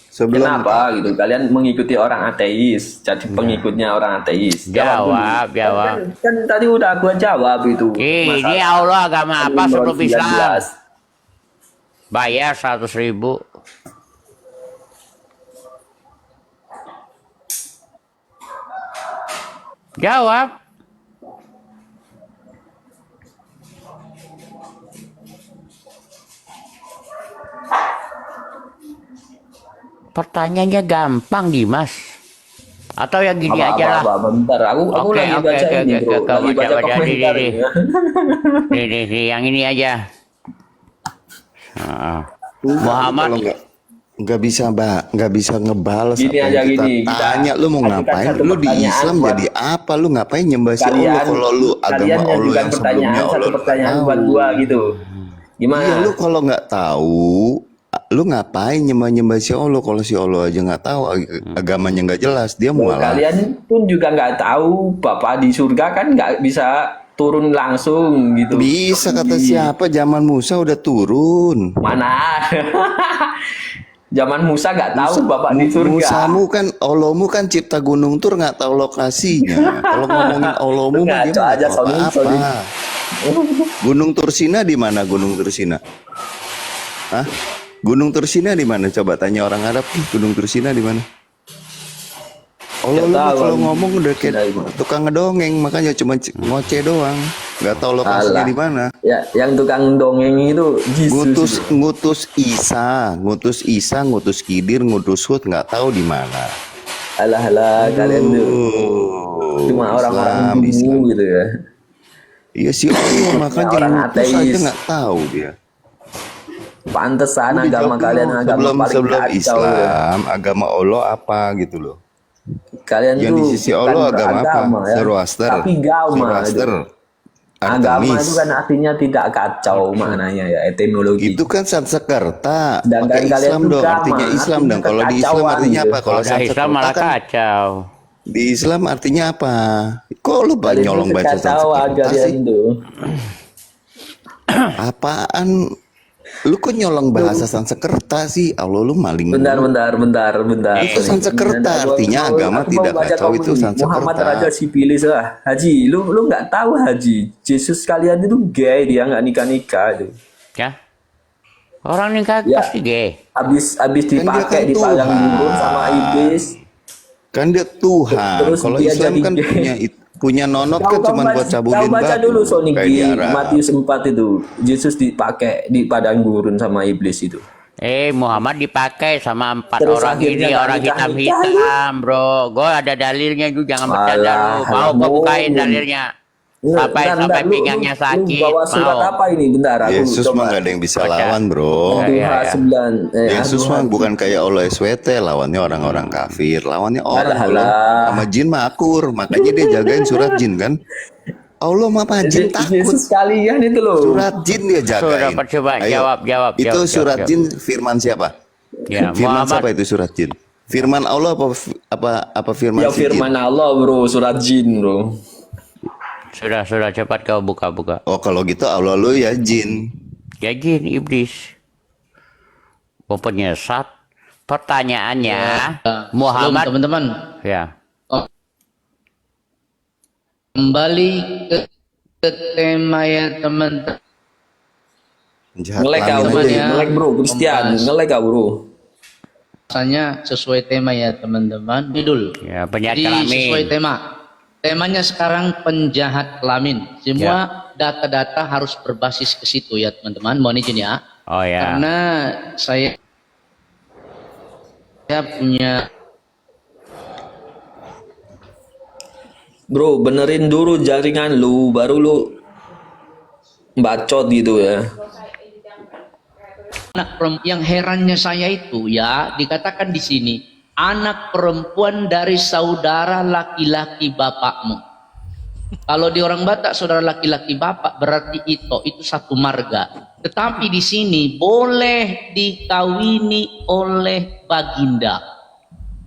Sebelum Kenapa gitu? Kalian mengikuti orang ateis, jadi pengikutnya orang ateis. Jawab. Kan tadi udah gua jawab itu. Ini Masalah Allah agama apa Ali sebelum Imran Islam? 19. Bayar 100.000. Jawab. Pertanyaannya gampang, Dimas. Atau yang gini aja lah. Bentar, aku Oke, lagi oke, baca oke, ini, oke, bro. oke, Lagi baca baca, komentar ini. ini. Nih, yang ini aja. Nah, Muhammad Muhammad nggak bisa ngebales Gini apa aja, yang kita gini, kita tanya. Lu mau ajukan ngapain? satu Lu di pertanyaan Islam buat- jadi apa? Lu ngapain nyembah si Allah Kalian, kalau lu agama kalian Allah ajukan yang sebelumnya pertanyaan, Allah satu pertanyaan tahu. buat gua gitu. Gimana? Iya, lu kalau nggak tahu, lu ngapain nyembah si Allah kalau si Allah aja nggak tahu agamanya nggak jelas, dia Loh, malah kalian pun juga nggak tahu Bapak di surga kan nggak bisa turun langsung gitu. Bisa kata siapa? Zaman Musa udah turun. Mana? Zaman Musa nggak tahu Bapak di surga. Musamu kan, Allahmu kan cipta gunung tur nggak tahu lokasinya. Kalau ngomongin Allahmu mah dia Ngaco nggak aja, tahu Sony, apa-apa. Sony. Gunung Tursina di mana? Gunung Tursina? Hah? Gunung Tursina di mana? Coba tanya orang Arab. Gunung Tursina di mana? Allah lu Nggak tahu, kalau Om. ngomong udah kayak tukang ngedongeng, makanya cuma ngoceh doang. Nggak tahu lokasinya Alah. di mana. Ya, yang tukang dongeng itu Yesus. Ngutus Isa, ngutus Khidir, ngutus Hud, nggak tahu di mana. Alah, kalian tuh cuma orang-orang Islam. dungu gitu ya. Iya sih Allah, makanya orang ngutus aja ateis. nggak tahu dia. Pantesan Udah agama jawab kalian dulu. agama paling sebelum kacau. Ya. Islam, agama Allah apa gitu loh. Kalian Yang tuh di sisi bukan Allah agama apa? beragama, ya. Zoroaster. Tapi gama Zoroaster. itu. Agama Artemis. itu kan artinya tidak kacau maknanya ya, etimologi. Itu kan Sanskerta. Sedangkan Pakai kalian Islam tuh dong, gama, artinya Islam artinya dong. Kalau di Islam kekacauan artinya gitu. apa? Kalau Udah Islam Sanskerta malah kan kacau. di Islam artinya apa? Kok lu Kalian nyolong tuh baca kekacauan Sanskerta kalian sih? tuh. Apaan? Lu kok nyolong bahasa Sanskerta sih? Allah lu maling. Bentar. Itu Sanskerta, artinya agama tidak kacau, itu Sanskerta. Muhammad Raja Sipilis lah. Haji, lu nggak tahu Haji. Yesus kalian itu gay, dia nggak nikah itu. Ya. Orang nikah Ya. pasti gay. Abis dia dipakai kan di padang Tuhan. gurun sama iblis. Kan dia Tuhan. Terus Kalau dia Islam jadi kan gay. punya nonot kan cuma buat cabulin Kau baca batu. dulu Sony Kayak di Arab. Matius 4 itu. Yesus dipakai di padang gurun sama iblis itu. Muhammad dipakai sama 4 Terus orang akhirnya ini, nggak orang nikah-nikah. hitam, bro. Gue ada dalilnya juga, jangan bercanda Alah, lu. Mau gue bukain dalilnya. Sampai Bentar, pinggangnya sakit. Lu bawa surat Mau. apa ini? Bentar, aku Yesus coba. mah gak ada yang bisa Baca. lawan bro. Ya, ya, ya. 9. Yesus mah bukan kayak Allah SWT, lawannya orang-orang kafir, lawannya orang Alah, Allah. alah. Sama jin mah akur, makanya dia jagain surat jin kan. Allah mah apa jin takut. Yesus kalian itu loh. Surat jin dia jagain. Coba, Ayo. jawab. Itu surat jawab. jin firman siapa? Ya, Firman Muhammad. siapa itu surat jin? Firman Allah apa firman Ya si jin? firman Allah bro, surat jin bro. Sudah, cepat kau buka. Oh kalau gitu Allah lu ya jin. Ya jin, iblis. Mau penyesat. Pertanyaannya, Muhammad. Teman-teman, Ya. kembali ke tema ya teman-teman. Jahat Ngelek kau, lamin teman aja. ya. ngelek bro, Christian, Membahas. ngelek kau bro. Rasanya sesuai tema ya teman-teman. Judul. Ya, penjahat Jadi kelamin. sesuai tema. Temanya sekarang penjahat kelamin. Semua data-data harus berbasis ke situ ya teman-teman. Mohon izin ya. Oh ya. Karena saya punya Bro, benerin dulu jaringan lu, baru lu bacot gitu ya. anak perempuan. Yang herannya saya itu ya dikatakan di sini anak perempuan dari saudara laki-laki bapakmu. Kalau di orang Batak saudara laki-laki bapak berarti itu satu marga. Tetapi di sini boleh dikawini oleh baginda.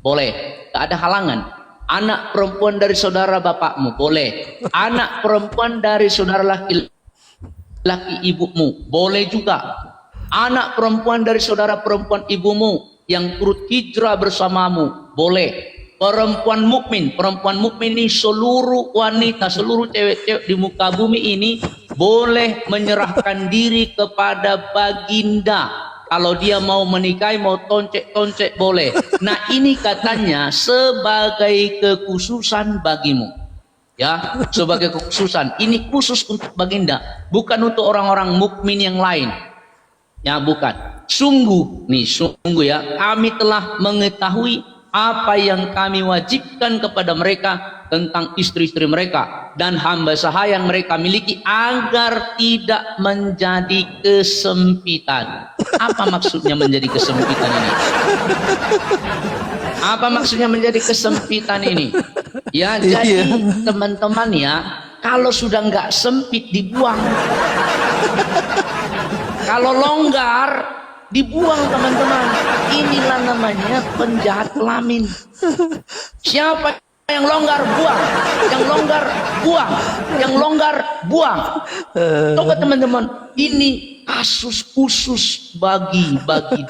Boleh, tak ada halangan. Anak perempuan dari saudara bapakmu boleh. Anak perempuan dari saudara laki ibumu boleh juga. Anak perempuan dari saudara perempuan ibumu yang turut hijrah bersamamu boleh. Perempuan mukmin ini seluruh wanita, seluruh cewek-cewek di muka bumi ini boleh menyerahkan diri kepada baginda. Kalau dia mau menikahi, mau toncek-toncek boleh. Nah ini katanya sebagai kekhususan bagimu. Ya, sebagai kekhususan. Ini khusus untuk baginda, bukan untuk orang-orang mukmin yang lain. Ya bukan. Sungguh ya, kami telah mengetahui apa yang kami wajibkan kepada mereka tentang istri-istri mereka dan hamba sahaya yang mereka miliki agar tidak menjadi kesempitan. Apa maksudnya menjadi kesempitan ini? Apa maksudnya menjadi kesempitan ini? Ya jadi teman-teman ya, kalau sudah nggak sempit dibuang. Kalau longgar dibuang teman-teman. Inilah namanya penjahat kelamin. Siapa yang longgar buang, yang longgar buang, yang longgar buang. Coba teman-teman, ini kasus khusus bagi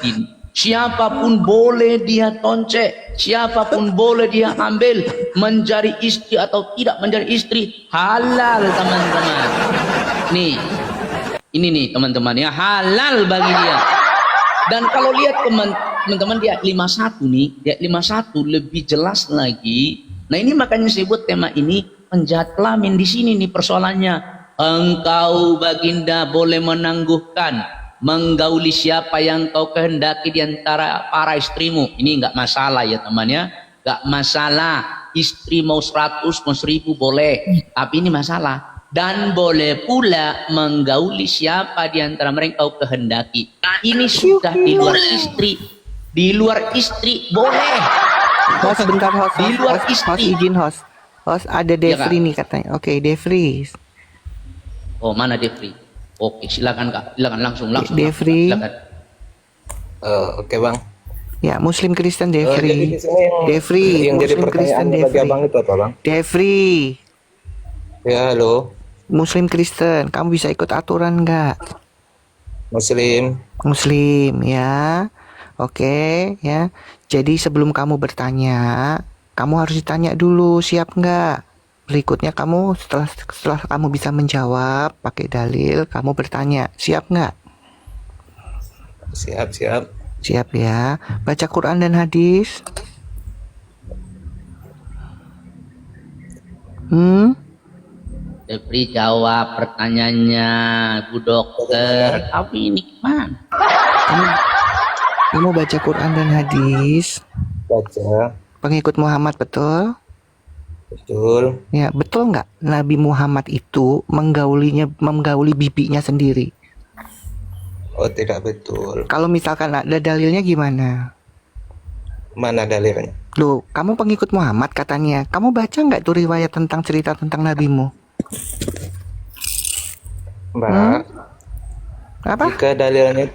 din. Siapapun boleh dia toncek, siapapun boleh dia ambil, menjadi istri atau tidak menjadi istri halal teman-teman. Nih, ini nih teman-teman ya, halal bagi dia. Dan kalau lihat teman-teman di ayat 51 nih, di ayat 51 lebih jelas lagi. Nah ini makanya saya buat tema ini penjahat kelamin. Di sini nih persoalannya. Engkau baginda boleh menangguhkan, menggauli siapa yang kau kehendaki di antara para istrimu. Ini enggak masalah ya teman ya. Enggak masalah. Istri mau 100 mau 1000 boleh. Tapi ini masalah. Dan boleh pula menggauli siapa di antara mereka kau kehendaki. Ini sudah di luar istri. Di luar istri boleh. Host bentar host. Di luar Host istri. izin host. Host ada Devri nih katanya. Oke, Devri. Oh mana Devri? Oke silakan kak. Silakan langsung. Devri. Silakan. Oke bang. Ya, Muslim Kristen Devri. Jadi di sini Devri, yang jadi Muslim Kristen pertanyaan bagi Devri. abang itu apa bang? Devri, Ya halo, Muslim Kristen, kamu bisa ikut aturan nggak? Muslim. Muslim ya. Oke ya. Jadi sebelum kamu bertanya, kamu harus ditanya dulu siap nggak? Berikutnya kamu setelah kamu bisa menjawab pakai dalil, kamu bertanya siap nggak? Siap siap. Siap ya. Baca Quran dan hadis. Devri jawab pertanyaannya Bu Dokter. Tapi ini gimana? Kamu baca Quran dan hadis. Baca. Pengikut Muhammad betul? Betul. Ya, betul nggak Nabi Muhammad itu menggauli bibinya sendiri? Oh tidak betul. Kalau misalkan ada dalilnya gimana? Mana dalilnya? Loh, kamu pengikut Muhammad katanya. Kamu baca nggak tuh riwayat tentang cerita tentang nabimu? Mbak. Apa? Jika dalilnya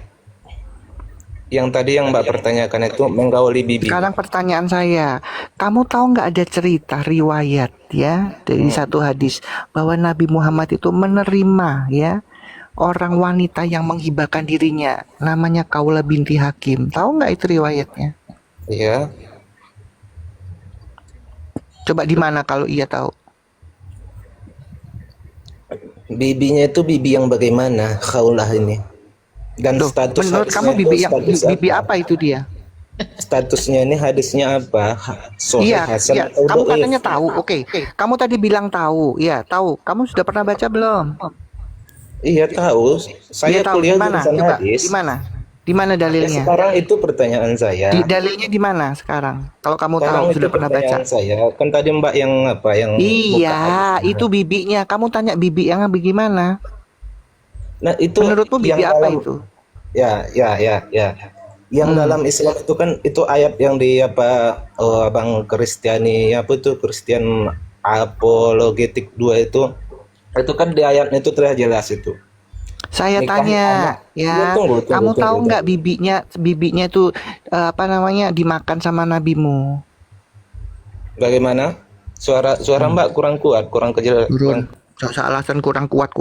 yang tadi yang Mbak pertanyakan itu menggauli bibi. Sekarang pertanyaan saya, kamu tahu nggak ada cerita riwayat ya dari satu hadis bahwa Nabi Muhammad itu menerima ya orang wanita yang menghibahkan dirinya, namanya Kaula binti Hakim. Tahu nggak itu riwayatnya? Iya. Coba di mana kalau iya tahu? Bibinya itu bibi yang bagaimana? Khaulah ini. Dan Loh, status menurut hadisnya kamu itu bibi yang status bibi apa itu dia? Statusnya ini hadisnya apa? Sahih, Iya, hasan, iya. atau Kamu dhaif? katanya tahu. Oke. Kamu tadi bilang tahu. Iya, tahu. Kamu sudah pernah baca belum? Iya tahu. Saya Iya, tahu. kuliah Di mana? jurusan Coba, hadis. di mana? Di mana Ya, dalilnya? sekarang itu pertanyaan saya. Dalilnya di mana sekarang? Kalau kamu Sekarang tahu itu sudah pernah baca. pertanyaan saya. Kan tadi Mbak yang apa yang Iya, buka hadisnya. itu bibinya. Kamu tanya bibi yang bagaimana? Nah, itu Menurutmu bibi yang apa dalam- itu? Ya. Yang dalam Islam itu kan itu ayat yang di apa Abang Kristiani apa itu Kristen apologetik 2 itu kan di ayatnya itu terlihat jelas itu. Saya Nikahi tanya anak. ya, Iya, tunggu, kamu tahu tunggu. nggak bibinya itu apa namanya dimakan sama nabimu? Bagaimana? Suara Mbak kurang kuat, kurang kecil. Turun. Alasan kurang kuat.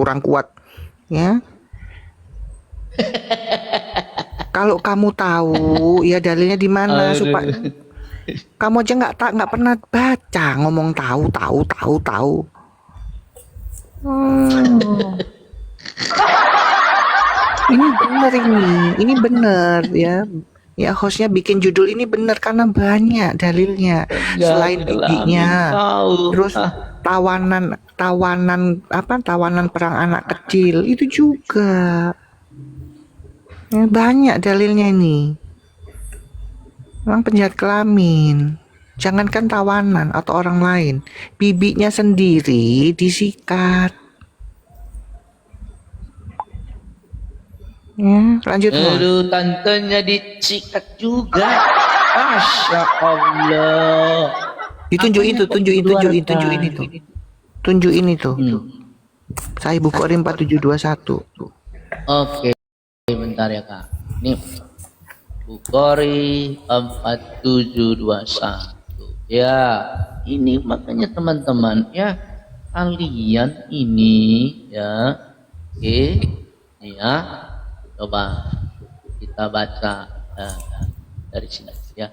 Ya. Kalau kamu tahu, ya dalilnya di mana supaya kamu aja nggak pernah baca ngomong tahu. Ini bener ya. Ya hostnya bikin judul ini bener karena banyak dalilnya. Selain bibinya, terus tawanan perang anak kecil itu juga. Ya, banyak dalilnya ini. Memang penjahat kelamin. Jangankan tawanan atau orang lain, bibinya sendiri disikat. Ya, lanjut. Aduh, tantenya disikat juga. Masya Allah. Ditunjukin tuh, tunjukin itu. Saya Bukhari 4721. Oke, bentar ya kak. Ini Bukhari 4721. Ya, ini makanya teman-teman ya, kalian ini ya, oke, ya, coba kita baca dari sini ya.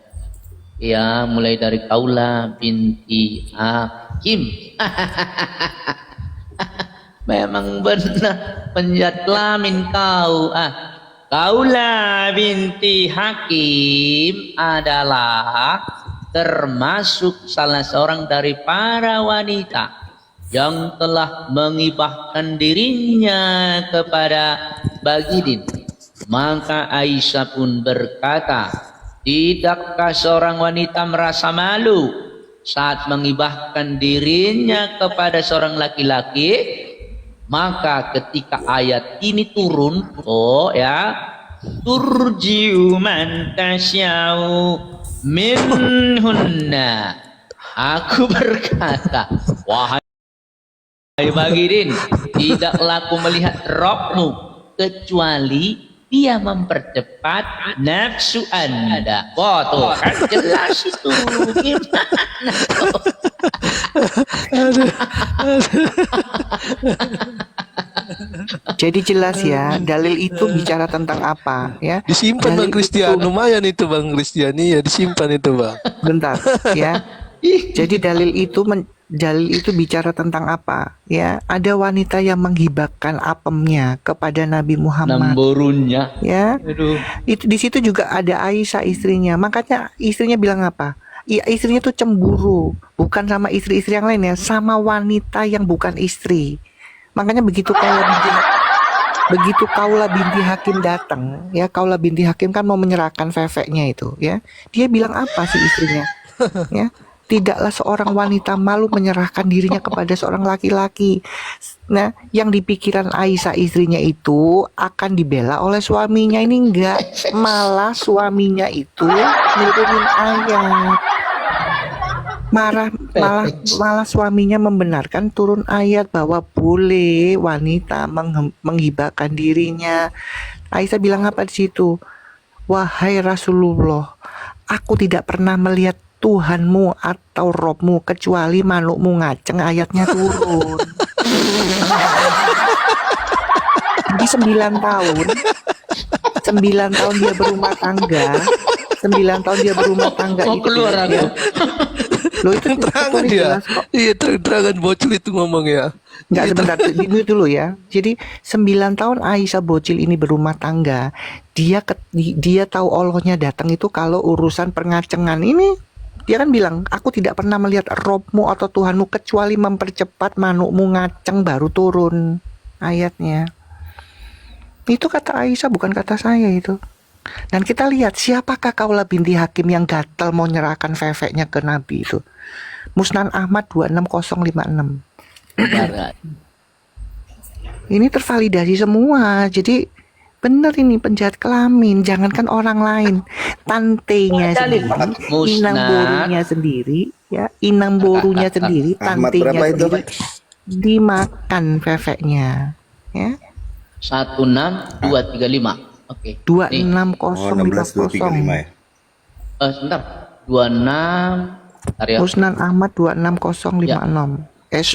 Ya, mulai dari Kaula binti Hakim. Memang benar penjahat kelamin kau. Kaula binti Hakim adalah termasuk salah seorang dari para wanita yang telah mengibahkan dirinya kepada Bagidin. Maka Aisyah pun berkata, tidakkah seorang wanita merasa malu saat mengibahkan dirinya kepada seorang laki-laki? Maka ketika ayat ini turun, turji'u man tasya'u minhunna. Aku berkata, wahai Bagidin, tidaklah aku melihat Rabbmu kecuali dia mempercepat nafsu Anda. Wah, tuh kan jelas itu. Gimana tuh? Jadi jelas ya, dalil itu bicara tentang apa ya? Disimpan Bang Christian, lumayan itu Bang Christian, iya disimpan itu Bang. Bentar ya. Jadi dalil itu bicara tentang apa ya? Ada wanita yang menghibahkan apemnya kepada Nabi Muhammad. Namborunnya. Ya. Itu di situ juga ada Aisyah istrinya. Makanya istrinya bilang apa? Iya, istrinya tuh cemburu, bukan sama istri-istri yang lain ya, sama wanita yang bukan istri. Makanya begitu Kaula binti Hakim datang, ya Kaula binti Hakim kan mau menyerahkan fefeknya itu, ya. Dia bilang apa sih istrinya? Ya, tidaklah seorang wanita malu menyerahkan dirinya kepada seorang laki-laki. Nah, yang di pikiran Aisyah istrinya itu akan dibela oleh suaminya, ini enggak, malah suaminya itu nurunin ayat. Malah suaminya membenarkan turun ayat bahwa boleh wanita menghibahkan dirinya. Aisyah bilang apa di situ? Wahai Rasulullah, aku tidak pernah melihat Tuhanmu atau Robmu kecuali manukmu ngaceng, ayatnya turun. Di 9 tahun dia berumah tangga. 9 tahun dia berumah tangga Mau itu keluar aku. ya. Loh itu Terangan dia. Iya, terangan bocil itu ngomong ya. Enggak, sebentar ini dulu ya. Jadi 9 tahun Aisyah bocil ini berumah tangga. Dia tahu Allahnya datang itu kalau urusan pengacengan ini. Dia kan bilang, aku tidak pernah melihat Robmu atau Tuhanmu kecuali mempercepat manukmu ngaceng baru turun ayatnya. Itu kata Aisyah, bukan kata saya itu. Dan kita lihat siapakah Kaula binti Hakim yang gatal mau nyerahkan fefeknya ke Nabi itu. Musnad Ahmad 26056. Ini tervalidasi semua. Jadi benar ini penjahat kelamin. Jangankan orang lain, tantenya sendiri, inang borunya sendiri, ya inang borunya sendiri, tantenya sendiri dimakan fefeknya. Ya. 16235. Oke. 26050 ya. Sebentar. 26. Bentar ya. Musnad Ahmad 26056.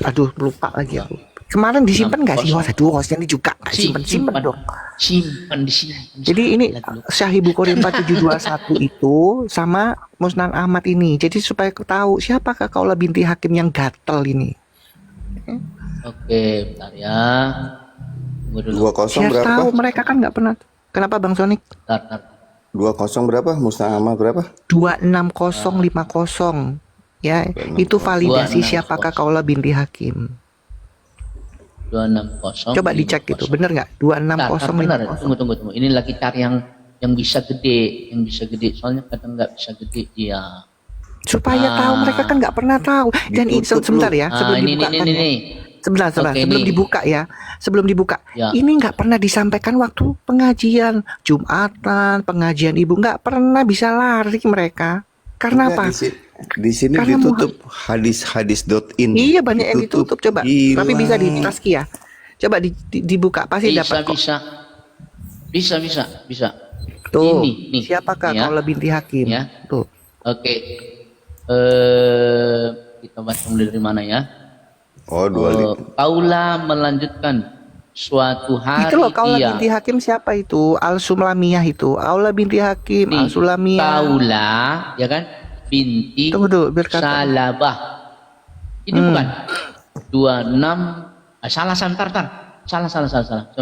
Aduh lupa lagi aku. Kemarin disimpan nggak sih? Waduh, hostnya ini juga nggak simpen dong. Simpan di sini. Jadi ini Sahih Bukhari 4721 itu sama Musnad Ahmad ini. Jadi supaya tahu siapakah Kaula binti Hakim yang gatel ini. Oke, bentar ya. Tunggu dulu. 20 Biar berapa? tahu mereka kan nggak pernah. Kenapa Bang Sonik? Bentar. 20 berapa? Musnad Ahmad berapa? 26050. Ya, itu validasi siapakah Kaula binti Hakim. 260. Coba dicek itu, bener nggak? 26050. Benar. Tunggu. Ini lagi cari yang bisa gede, Soalnya kadang nggak bisa gede dia. Supaya tahu, mereka kan nggak pernah tahu. Dan sebentar ya, sebelum dibuka kan ya. Sebentar, Oke, sebelum nih. dibuka ya. Sebelum dibuka. Ya. Ini nggak pernah disampaikan waktu pengajian Jumatan, pengajian Ibu, nggak pernah bisa lari mereka. Karena apa? Di sini Karena ditutup hadis.in. Iya, banyak yang ditutup, coba. Gila. Tapi bisa di Tazkiyah. Coba dibuka, pasti dapat kok. Bisa. Tuh, Ini, siapakah ya. Kaula binti Hakim? Ya. Tuh. Oke. Kita baca mulai dari mana ya? Oh, Kaulah melanjutkan suatu hari Itu loh, Kaula ia. binti Hakim siapa itu? Al-Sulamiyah itu. Aula binti Hakim, Nih, Al-Sulamiyah. Kaulah, ya kan? Binti Tunggu dulu, biar kata. Salabah. Ini bukan 26. Salah.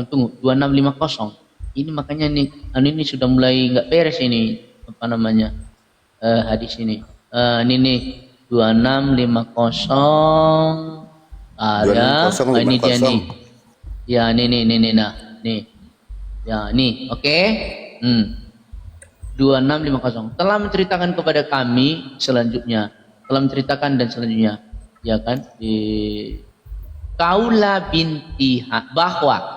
Tunggu, 2650. Ini makanya nih, ini sudah mulai nggak beres ini, apa namanya, hadis ini. Ini nih 2650. Ada, ini dia nih. Ya, nih, nah, nih. Ya, nih, oke. 2650 telah menceritakan kepada kami selanjutnya, ya kan, di Kaula binti bahwa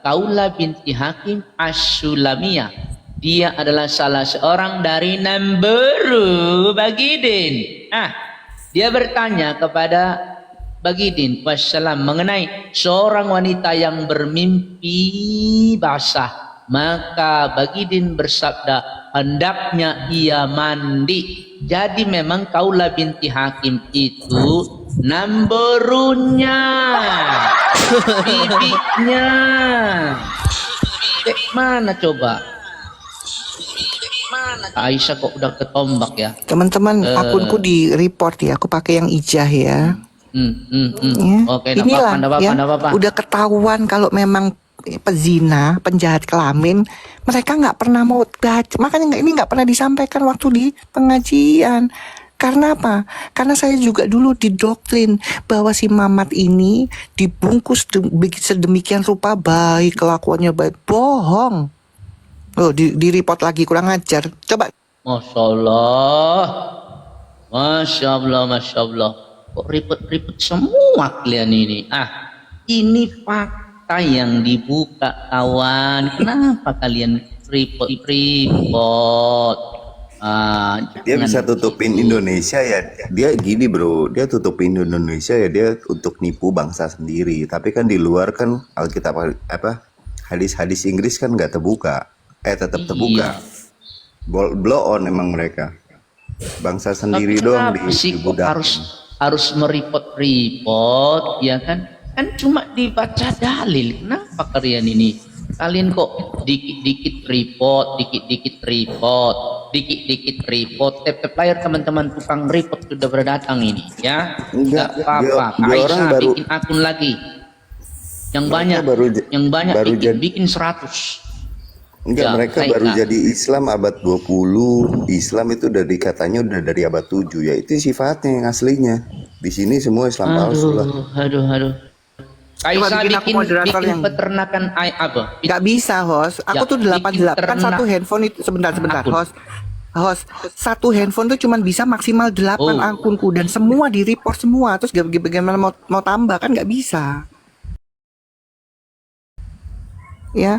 Kaula binti Hakim As-Sulamiyah, dia adalah salah seorang dari Namberu Bagidin. Dia bertanya kepada Bagidin wassalam mengenai seorang wanita yang bermimpi basah. Maka Bagidin bersabda, hendaknya ia mandi. Jadi memang Kaula binti Hakim itu namberunya, bibinya. Mana coba? Aisyah kok udah ketombak ya? Teman-teman, akunku di report ya. Aku pakai yang ijah ya. Ya. Oke, Inilah ya, nggak apa-apa. udah ketahuan kalau memang pezina, penjahat kelamin, mereka nggak pernah mau baca. Makanya ini nggak pernah disampaikan waktu di pengajian. Karena apa? Karena saya juga dulu didoktrin bahwa si Mamat ini dibungkus sedemikian rupa baik, kelakuannya baik. Bohong. Oh, di report lagi, kurang ajar. Coba. Masya Allah. Kok ribet semua kalian ini? Ini fakta yang dibuka, kawan. Kenapa kalian report? Dia bisa tutupin Indonesia ya. Dia gini bro, dia tutupin Indonesia ya, dia untuk nipu bangsa sendiri. Tapi kan di luar kan Alkitab hadis-hadis Inggris kan nggak terbuka. Tetap terbuka. Blow on emang mereka. Bangsa sendiri doang dibudakin. Harus mereport, ya kan? Kan cuma dibaca dalil. Kenapa kalian ini? Kalian kok dikit-dikit report. Tap layar teman-teman tukang report sudah berdatang ini, ya. Enggak apa-apa. Aisyah bikin akun lagi. Yang banyak bikin 100. Enggak, Ya, mereka baik, baru nah. jadi Islam abad 20. Islam itu katanya udah dari abad 7 ya. Itu sifatnya yang aslinya. Di sini semua Islam palsu lah. Aduh. Aisyah bikin peternakan apa? Gak bisa, host. Aku tuh 88 kan satu handphone itu sebentar host. Satu handphone tuh cuman bisa maksimal 8 akunku dan semua di report semua. Terus bagaimana mau tambah kan nggak bisa. Ya.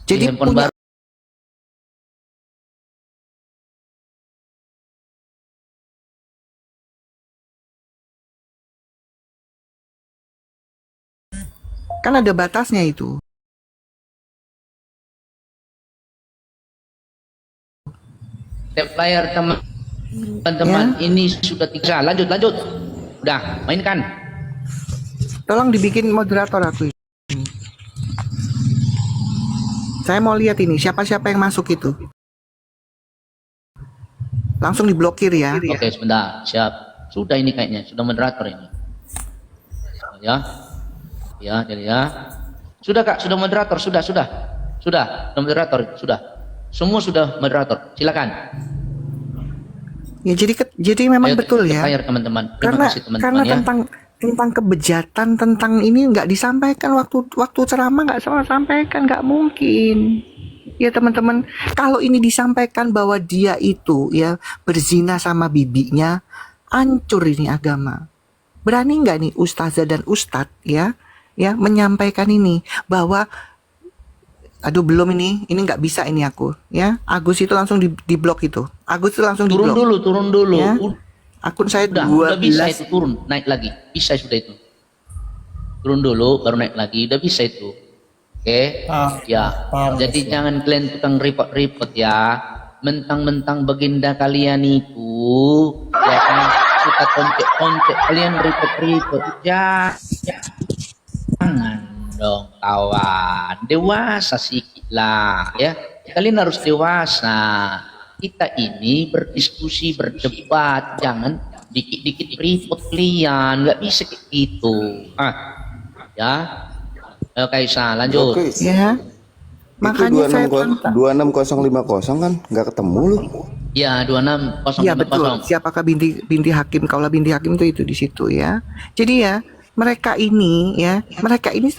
Jadi handphone punya baru. Kan ada batasnya itu. Tap layar teman-teman ini sudah 3. Lanjut. Udah, mainkan. Tolong dibikin moderator aku ini. Saya mau lihat ini siapa-siapa yang masuk itu. Langsung diblokir ya. Oke, sebentar. Siap. Sudah ini kayaknya, sudah moderator ini. Ya, jadi ya. Sudah Kak, sudah moderator, sudah. Sudah moderator, sudah. Semua sudah moderator. Silakan. Ya jadi memang betul ya. Layar teman-teman. Terima kasih teman-teman Karena ya. tentang kebejatan, tentang ini nggak disampaikan waktu ceramah, nggak sampaikan, nggak mungkin. Ya teman-teman, kalau ini disampaikan bahwa dia itu ya berzina sama bibinya, hancur ini agama. Berani nggak nih ustazah dan ustadz ya menyampaikan ini bahwa aduh belum ini nggak bisa ini aku ya. Agus itu langsung diblok itu. Agus itu langsung Turun diblok. dulu. Ya. Akun saya Udah 12. bisa itu turun, naik lagi. Bisa sudah itu. Turun dulu baru naik lagi. Udah bisa itu. Oke. Ya. Jadi jangan kalian tukang report ya. Mentang-mentang baginda kalian itu ya kan kita tontek-tontek, kalian ribet-ribet. Jangan dong kawan, dewasa sedikit lah ya. Kalian harus dewasa. Kita ini berdiskusi, berdebat, jangan dikit-dikit ribut kalian, nggak bisa kayak gitu. Ya, ayo Kaisa lanjut. Oke. Ya. Makanya saya Itu tantang. 26050 kan nggak ketemu lu. Ya 26050. Iya betul. Siapakah binti Hakim? Kaulah binti Hakim itu di situ ya. Jadi ya mereka ini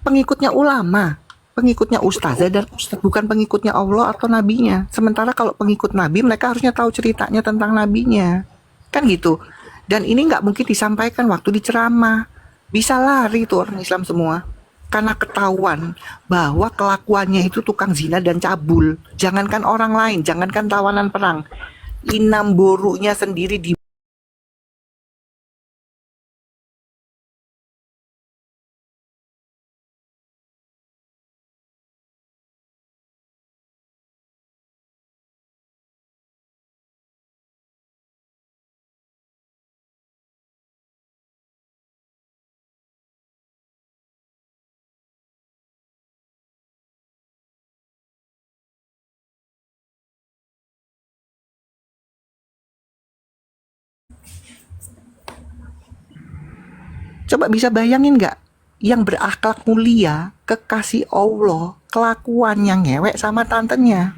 pengikutnya ulama, pengikutnya ustazah dan ustaz, bukan pengikutnya Allah atau nabinya. Sementara kalau pengikut nabi mereka harusnya tahu ceritanya tentang nabinya, kan gitu. Dan ini nggak mungkin disampaikan waktu diceramah. Bisa lari tuh orang Islam semua karena ketahuan bahwa kelakuannya itu tukang zina dan cabul. Jangankan orang lain, jangankan tawanan perang, inam borunya sendiri di coba bisa bayangin nggak, yang berakhlak mulia, kekasih Allah, kelakuannya ngewek sama tantenya.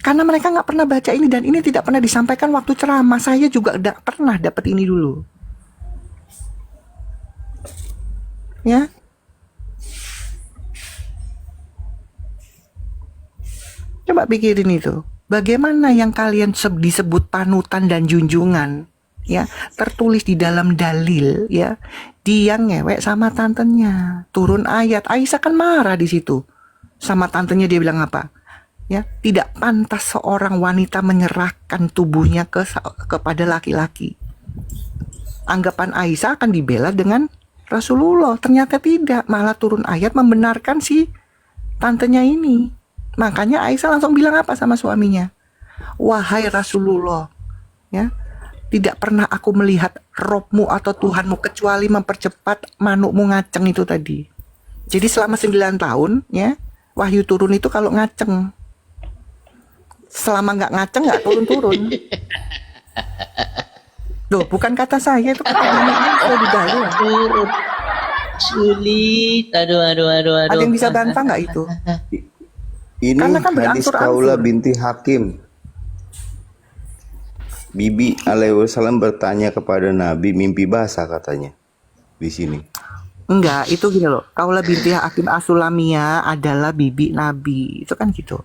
Karena mereka nggak pernah baca ini dan ini tidak pernah disampaikan waktu ceramah. Saya juga tidak pernah dapat ini dulu. Ya. Coba pikirin itu. Bagaimana yang kalian disebut panutan dan junjungan, ya, tertulis di dalam dalil, ya, dia ngewek sama tantenya. Turun ayat, Aisyah kan marah di situ. Sama tantenya dia bilang apa? Ya, tidak pantas seorang wanita menyerahkan tubuhnya kepada laki-laki. Anggapan Aisyah akan dibela dengan Rasulullah. Ternyata tidak, malah turun ayat membenarkan si tantenya ini. Makanya Aisyah langsung bilang apa sama suaminya? Wahai Rasulullah, ya, tidak pernah aku melihat Robmu atau Tuhanmu kecuali mempercepat manukmu ngaceng itu tadi. Jadi selama 9 tahun, ya, wahyu turun itu kalau ngaceng. Selama nggak ngaceng nggak turun-turun. Loh, bukan kata saya, itu kata Nabi di dalil. Turun. Sulit. Aduh. Ada yang bisa bantah nggak itu? Ini Karena kan hadis Kaulah binti Hakim. Bibi alaihissalam bertanya kepada Nabi, mimpi basah katanya di sini. Enggak, itu gini loh. Kaulah binti Hakim As-Sulamiyah adalah bibi Nabi. Itu kan gitu.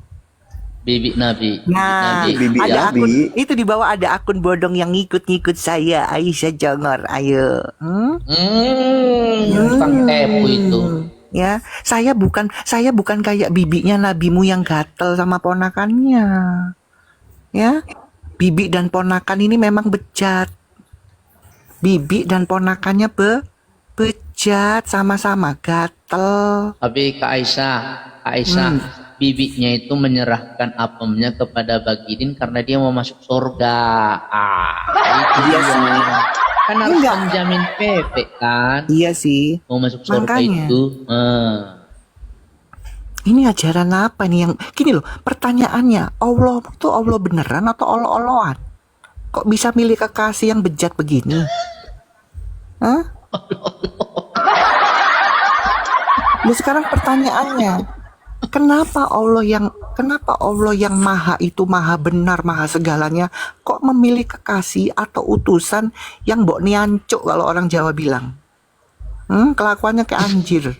Bibi Nabi. Nah, Bibi ada Nabi. akun, itu di bawah ada akun bodong yang ngikut-ngikut saya, Aisyah Jongor. Ayo. Tentang tepu itu. Ya, saya bukan kayak bibinya nabimu yang gatel sama ponakannya. Ya. Bibi dan ponakan ini memang bejat. Bibi dan ponakannya bejat, sama-sama gatel. Tapi Kak Aisyah, bibinya itu menyerahkan apemnya kepada Bagidin karena dia mau masuk surga. Itu Iya dia. sih. Kan harus Enggak. menjamin PP kan. Iya sih. Mau masuk surga Makanya. itu. Ini ajaran apa nih yang gini loh, pertanyaannya, Allah itu Allah beneran atau Allah-Allahan? Kok bisa milih kekasih yang bejat begini? Hah? Loh, sekarang pertanyaannya, kenapa Allah yang maha itu maha benar, maha segalanya, kok memilih kekasih atau utusan yang mbok niancuk kalau orang Jawa bilang? Kelakuannya kayak anjir.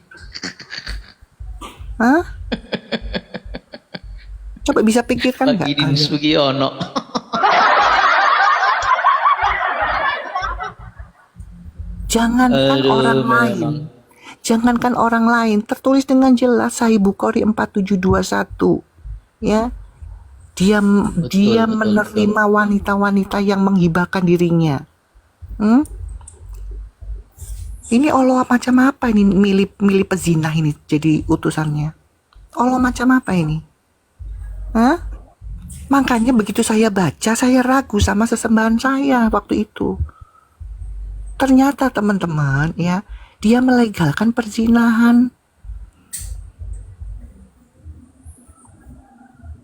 Hah? Coba bisa pikirkan nggak? Bagidin Sugiono. Jangankan Aduh, orang memang. lain, jangankan orang lain, tertulis dengan jelas Sahih Bukhari 4721, ya. Dia betul. menerima wanita-wanita yang menghibahkan dirinya. Ini Allah macam apa ini, milih pezinah ini jadi utusannya? Allah macam apa ini? Hah? Makanya begitu saya baca, saya ragu sama sesembahan saya waktu itu. Ternyata teman-teman ya, dia melegalkan perzinahan.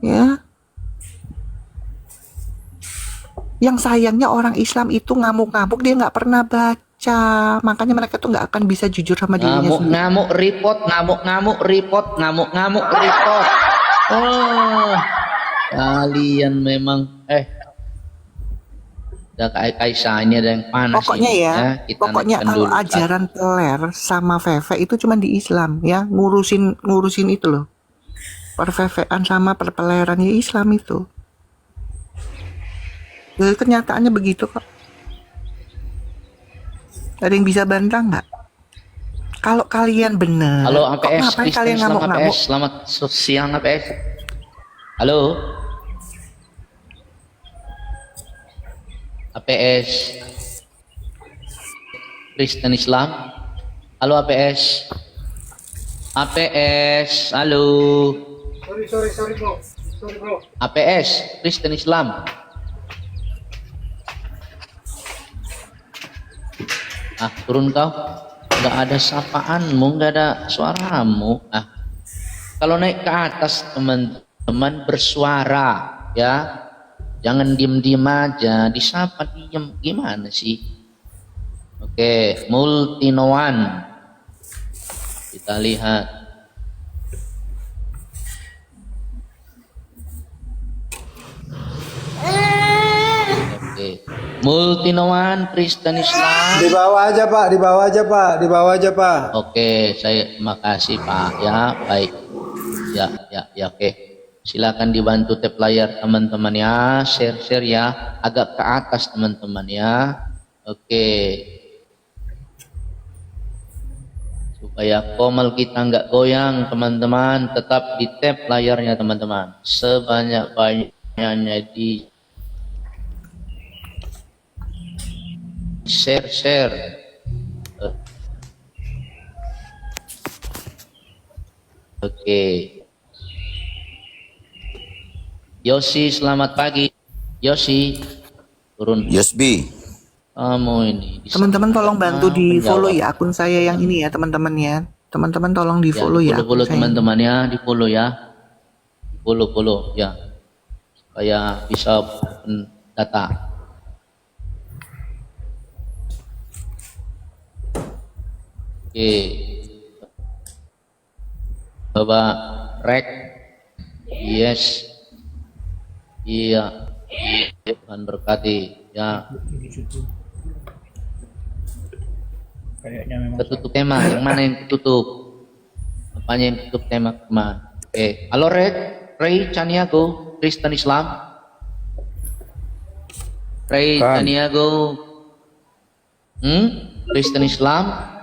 Ya. Yang sayangnya orang Islam itu ngamuk-ngamuk, dia nggak pernah baca. Makanya mereka tuh nggak akan bisa jujur sama dirinya sendiri. Ngamuk-ngamuk report, ngamuk-ngamuk report, ngamuk-ngamuk report. Oh, kalian memang udah kayak ini ada yang panas. Pokoknya ini, ya, kita pokoknya naikkan kalau dulu. ajaran peler sama Feve itu cuma di Islam ya, ngurusin itu loh. Pervevean sama perpeleran ya Islam itu. Jadi kenyataannya begitu kok. Ada yang bisa bantah nggak? Kalau kalian benar, Halo kok APS, ngapain Kristen kalian Islam ngamuk-ngamuk? APS, selamat siang APS. Halo. APS. Kristen Islam. Halo APS. APS, halo. Sorry bro. Sorry bro. APS, Kristen Islam. Turun kau. Nggak ada sapaanmu, nggak ada suaramu. Kalau naik ke atas teman-teman bersuara ya, jangan diem-diem aja, disapa diem, gimana sih? Oke, Multinoan kita lihat. Oke, Multinoan Kristen Islam. Di bawah aja Pak, di bawah aja Pak, di bawah aja Pak. Oke, saya makasih Pak ya, baik. Ya, oke. Silakan dibantu tap layar teman-teman ya, share ya, agak ke atas teman-teman ya. Oke. Supaya komal kita nggak goyang teman-teman, tetap di tap layarnya teman-teman. Sebanyak-banyaknya di share. Oke. Yosi, selamat pagi. Yosi, turun. Yosbi. Kamu ini. Teman-teman tolong bantu di follow menjawab. ya akun saya yang ini ya teman-teman ya. Teman-teman tolong di follow ya. Follow akun saya. teman-teman ya, di follow ya. Follow ya. Supaya bisa open data. Oke. Bapak Rek. Yes. Iya. Tuhan berkati ya. Ketutup tema, yang mana yang ketutup? Apanya yang ketutup tema kemana? Oke. Halo Ray Caniago, Kristen Islam. Ray Caniago. Kristen Islam.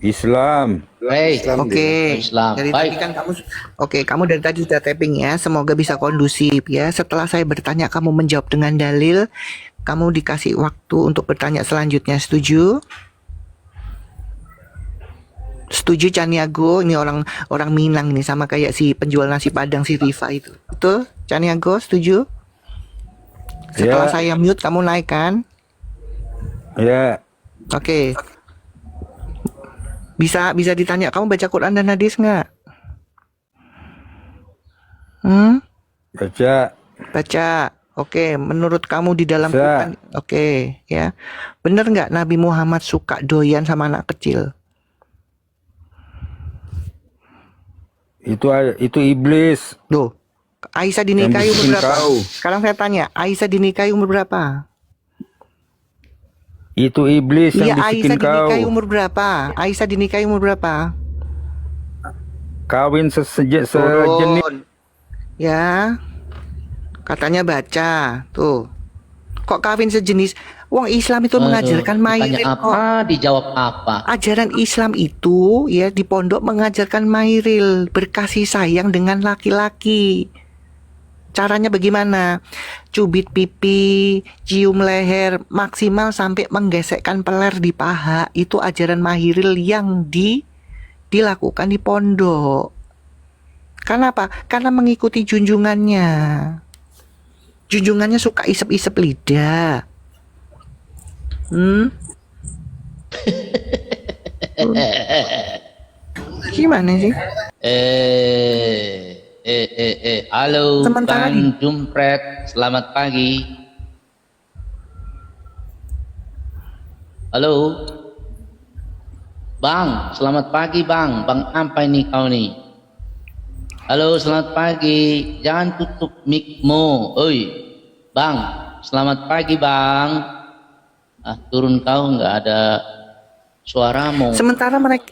Islam. Ray. Oke. Islam. Dari Baik. tadi kan kamu dari tadi sudah tapping ya. Semoga bisa kondusif ya. Setelah saya bertanya kamu menjawab dengan dalil, kamu dikasih waktu untuk bertanya selanjutnya. Setuju? Setuju Caniago? Ini orang Minang ini, sama kayak si penjual nasi Padang si Rifa itu. Betul? Caniago setuju? Setelah Ya. saya mute kamu naik kan? Ya. Oke. Bisa ditanya, kamu baca Quran dan hadis nggak? Baca. Oke, menurut kamu di dalam Quran, oke, ya. Bener nggak Nabi Muhammad suka doyan sama anak kecil? Itu iblis. Loh, Aisyah dinikahi Yang umur bikin berapa? kau. Sekarang saya tanya, Aisyah dinikahi umur berapa? Itu iblis Iya, yang bisikin Aisyah dinikahi kau. umur berapa? Aisyah dinikahi umur berapa? Kawin sejenis. Turun. Ya, katanya baca. Tuh, kok kawin sejenis? Wong Islam itu mengajarkan Ditanya mairil kok. apa, dijawab apa. Ajaran Islam itu ya di pondok mengajarkan mairil, berkasih sayang dengan laki-laki. Caranya bagaimana? Cubit pipi, cium leher, maksimal sampai menggesekkan peler di paha. Itu ajaran mahiril yang dilakukan di pondok. Karena apa? Karena mengikuti junjungannya. Junjungannya suka isep-isep lidah. Gimana sih? Halo Sementara Bang Jumpret, selamat pagi. Halo Bang, selamat pagi Bang. Bang apa ini kau nih? Halo, selamat pagi. Jangan tutup mic-mu. Oi, Bang, selamat pagi Bang. Turun kau, nggak ada suaramu. Sementara mereka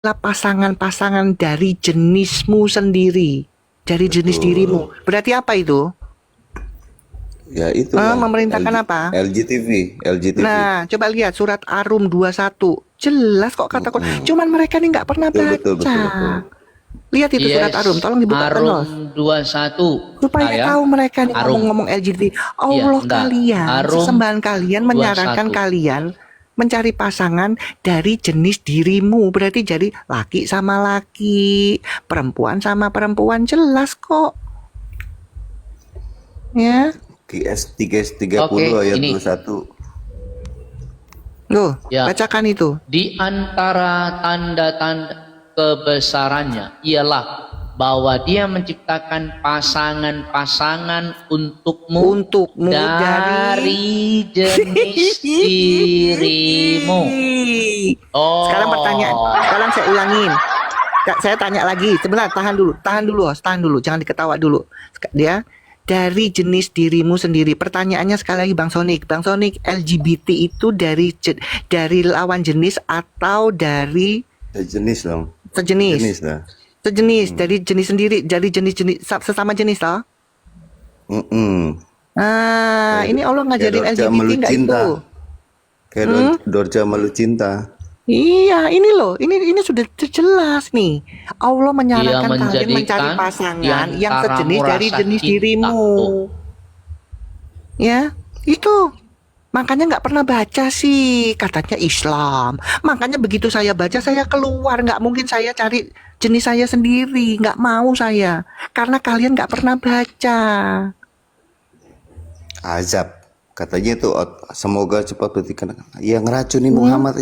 pasangan-pasangan dari jenismu sendiri, dari jenis dirimu. Berarti apa itu? Ya itu lah. Memerintahkan apa? LGTV. Nah, coba lihat surat Ar-Rum 21. Jelas kok kata cuman mereka nih nggak pernah baca. Betul. Lihat itu surat Ar-Rum, tolong dibuka terus. Ar-Rum 21. Supaya tahu mereka nih ngomong-ngomong LGBT. Allah kalian, sesembahan kalian menyarankan 21. kalian mencari pasangan dari jenis dirimu. Berarti jadi laki sama laki, perempuan sama perempuan, jelas kok. Ya. QS 30 Oke, ayat ini. 21. Loh, Ya. bacakan itu. Di antara tanda-tanda kebesarannya ialah bahwa dia menciptakan pasangan-pasangan untukmu dari jenis dirimu. Sekarang pertanyaan, sekarang saya ulangin. Saya tanya lagi, sebentar, tahan dulu, jangan diketawa dulu. Dia dari jenis dirimu sendiri. Pertanyaannya sekali lagi Bang Sonik, LGBT itu dari lawan jenis atau dari Sejenis dong. sejenis? Sejenis lah. Sejenis, dari jenis sendiri, dari jenis sesama jenis toh? Ini Allah ngajarin Dorja LGBT Melu nggak Cinta. itu? Kayak Dorja Melu Cinta. Iya, ini loh, ini sudah jelas nih. Allah menyarankan kalian menjadikan mencari pasangan di yang antaramu sejenis dari rasa jenis cinta. dirimu. Ya, itu. Makanya nggak pernah baca sih, katanya Islam. Makanya begitu saya baca, saya keluar. Nggak mungkin saya cari jenis saya sendiri. Nggak mau saya. Karena kalian nggak pernah baca. Azab. Katanya itu semoga cepat berikan. Ya ngeracuni Muhammad,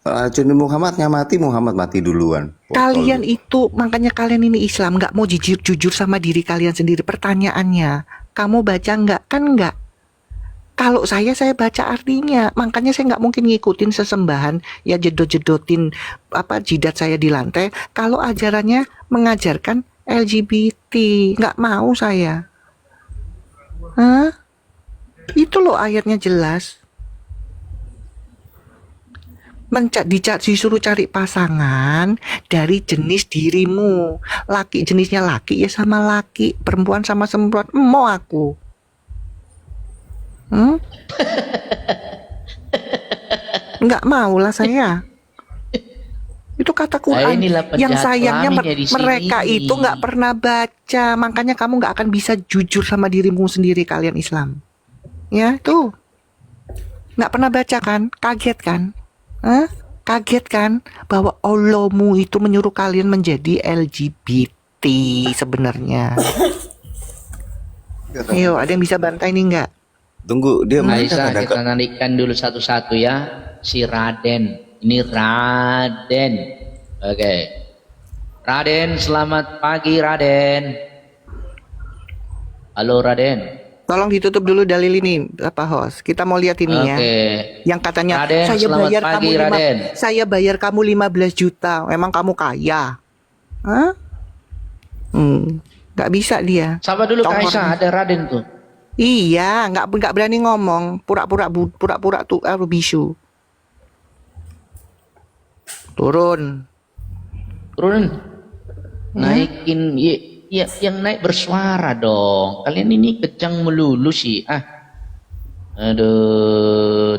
racuni Muhammadnya Muhammad mati duluan. Kalian itu, makanya kalian ini Islam, nggak mau jujur sama diri kalian sendiri. Pertanyaannya, kamu baca nggak? Kan nggak. Kalau saya baca artinya, makanya saya nggak mungkin ngikutin sesembahan, ya jedot-jedotin jidat saya di lantai. Kalau ajarannya mengajarkan LGBT, nggak mau saya. Itu loh ayatnya jelas. Disuruh cari pasangan dari jenis dirimu. Laki jenisnya laki ya sama laki, perempuan sama perempuan. Mau aku. Nggak mau lah saya. Itu kata Quran. Inilah Yang penjahat sayangnya kelaminnya di sini. mereka itu nggak pernah baca. Makanya kamu nggak akan bisa jujur sama dirimu sendiri, kalian Islam. Ya tuh. Nggak pernah baca kan? Kaget kan? Kaget kan? Bahwa Allahmu itu menyuruh kalian menjadi LGBT sebenarnya. Ayo, ada yang bisa bantai ini nggak? Tunggu, dia Aisyah, kita nantikan dulu satu-satu ya. Si Raden. Ini Raden. Oke. Raden, selamat pagi Raden. Halo Raden. Tolong ditutup dulu dalil ini, host. Kita mau lihat ini ya. Yang katanya Raden, selamat pagi, Raden. Saya bayar kamu 15 juta. Emang kamu kaya? Nggak bisa dia. Sabar dulu Kak Congor. Aisyah, ada Raden tuh. Iya, nggak berani ngomong, pura-pura tuh bisu. Turun. Naikin, ya, yang naik bersuara dong. Kalian ini kejang melulu sih. Aduh,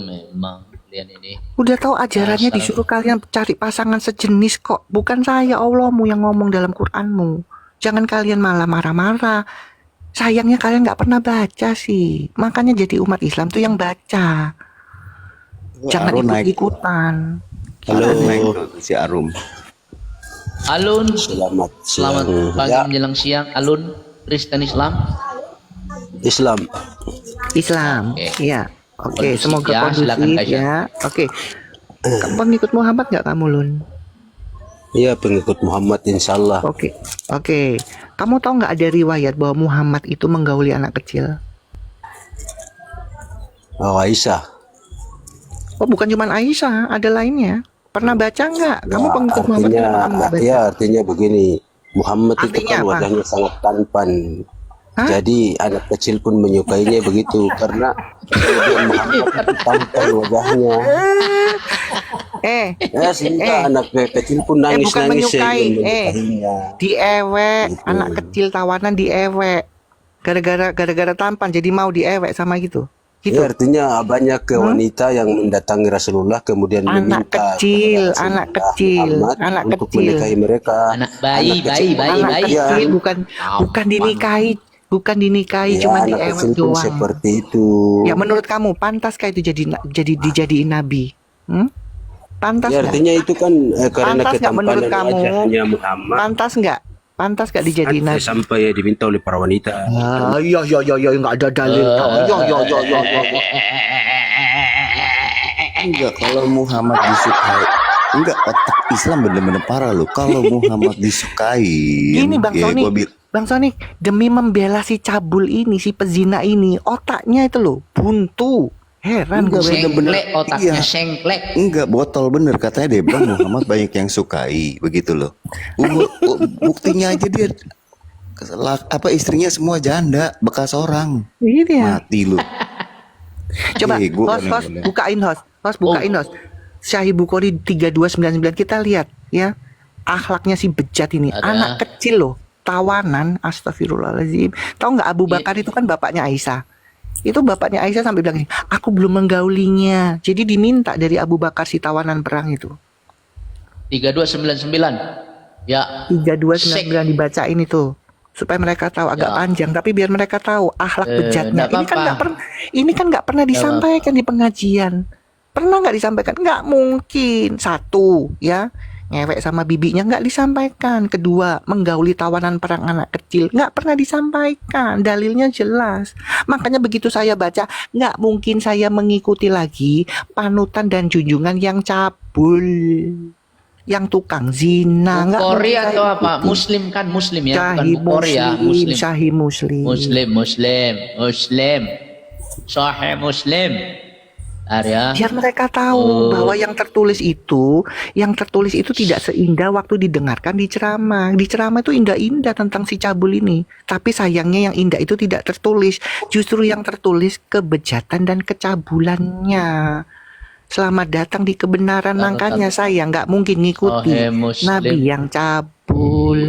memang kalian ini. Udah tahu ajarannya Dasar. disuruh kalian cari pasangan sejenis kok. Bukan saya Allahmu yang ngomong dalam Qur'anmu. Jangan kalian malah marah-marah. Sayangnya kalian nggak pernah baca sih. Makanya jadi umat Islam tuh yang baca. Jangan Arum naik. ikut-ikutan. Halo, naik si Arum. Alun, Selamat selamat siang. pagi Ya, menjelang siang. Alun, Kristen Islam. Islam. Islam. Oke. Iya. Oke, Kondusif semoga ya, silakan, kondusif Kak Aisyah. ya. Oke. Kamu pengikut Muhammad nggak kamu, Lun? Iya, pengikut Muhammad insyaallah. Oke. Oke. Kamu tahu nggak ada riwayat bahwa Muhammad itu menggauli anak kecil? Oh, Aisyah. Oh, bukan cuma Aisyah, ada lainnya. Pernah baca nggak? Kamu Ya, pengikut Muhammad artinya, kenapa kamu nggak baca? ya artinya begini. Muhammad itu Artinya kan apa? wajahnya sangat tampan. Hah? Jadi anak kecil pun menyukainya begitu karena kemudian Muhammad itu tampan wajahnya. Sehingga anak kecil pun bukan nangis-nangis menyukai, menyukainya. diewek, Gitu. anak kecil tawanan diewek. Gara-gara tampan jadi mau diewek sama gitu. Gitu. Ya, artinya banyak wanita yang mendatangi Rasulullah kemudian Anak meminta kecil, kepada anak Rasulullah kecil, Muhammad anak untuk kecil. menikahi mereka. Anak bayi, Anak kecil bayi, Anak bayi. kecil bukan dinikahi, Ya, cuma anak diewek kecil pun doang. seperti itu. Ya menurut kamu pantaskah itu dijadiin nabi? Pantas Ya, nggak? artinya itu kan karena Pantas nggak menurut ketampanan kamu? wajahnya Muhammad Pantas nggak? Pantas nggak dijadiin nabi? sampai diminta oleh para wanita. Iya nggak ada dalil. Iya. Enggak, kalau Muhammad disukai. Enggak, otak Islam bener-bener parah loh. Kalau Muhammad disukai. Gini Bang ya, Sony, gua bil- Bang Sony demi membela si cabul ini, si pezina ini, otaknya itu loh buntu. Heran Enggak, gue. bener-bener. Sengklek otaknya, Iya. sengklek. Enggak, botol bener katanya dia bilang Muhammad banyak yang sukai begitu loh. Buktinya aja dia istrinya semua janda bekas orang. Iya. Mati lu. Coba Gua host aneh-aneh. bukain host bukain host. Syahih Bukhari 3299 kita lihat ya akhlaknya si bejat ini. Ada. Anak kecil loh, tawanan, astagfirullahaladzim. Tahu nggak Abu Bakar itu kan bapaknya Aisyah. Itu bapaknya Aisyah sampai bilang gini, aku belum menggaulinya. Jadi diminta dari Abu Bakar si tawanan perang itu. 3299. Ya. 3299 dibacain itu supaya mereka tahu agak Ya. panjang tapi biar mereka tahu akhlak bejatnya. nggak Ini kan nggak pernah Nggak disampaikan di pengajian. Pernah nggak disampaikan? Nggak mungkin. Satu, ya ngewek sama bibinya nggak disampaikan. Kedua, menggauli tawanan perang anak kecil nggak pernah disampaikan. Dalilnya jelas. Makanya begitu saya baca, nggak mungkin saya mengikuti lagi panutan dan junjungan yang cabul, yang tukang zina. Nggak mungkin Korea saya atau apa? ikuti. Muslim kan Muslim ya, bukan Sahih Korea. Muslim. Sahih Muslim. Muslim. Sahih Muslim. Arya. Biar mereka tahu bahwa yang tertulis itu tidak seindah waktu didengarkan di ceramah. Di ceramah itu indah-indah tentang si cabul ini. Tapi sayangnya yang indah itu tidak tertulis. Justru yang tertulis kebejatan dan kecabulannya. Selamat datang di kebenaran. Makanya saya nggak mungkin ngikuti Sahih Muslim. Nabi yang cabul.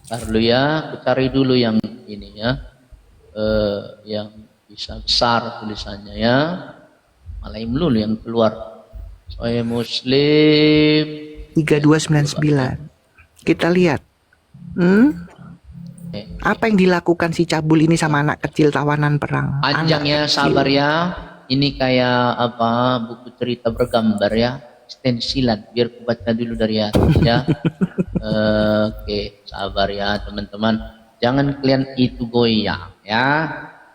Ntar dulu ya, aku cari dulu yang ini ya. Yang bisa besar tulisannya ya. Malaim dulu yang keluar. Sahih Muslim 3299. Kita lihat. Apa yang dilakukan si cabul ini sama anak kecil tawanan perang? Panjangnya sabar ya. Ini kayak apa? Buku cerita bergambar ya. Stensilan. Biar aku baca dulu dari atas ya. Oke, sabar ya teman-teman. Jangan kalian itu goyang ya.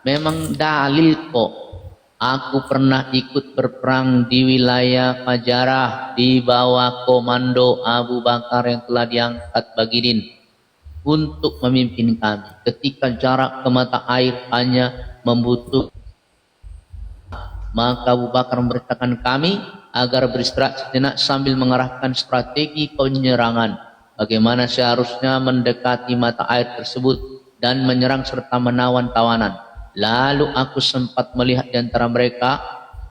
Memang dalil kok. Aku pernah ikut berperang di wilayah Fajarah di bawah komando Abu Bakar yang telah diangkat Bagidin untuk memimpin kami. Ketika jarak ke mata air hanya membutuhkan, maka Abu Bakar memerintahkan kami agar beristirahat sejenak sambil mengarahkan strategi penyerangan. Bagaimana seharusnya mendekati mata air tersebut dan menyerang serta menawan tawanan. Lalu aku sempat melihat di antara mereka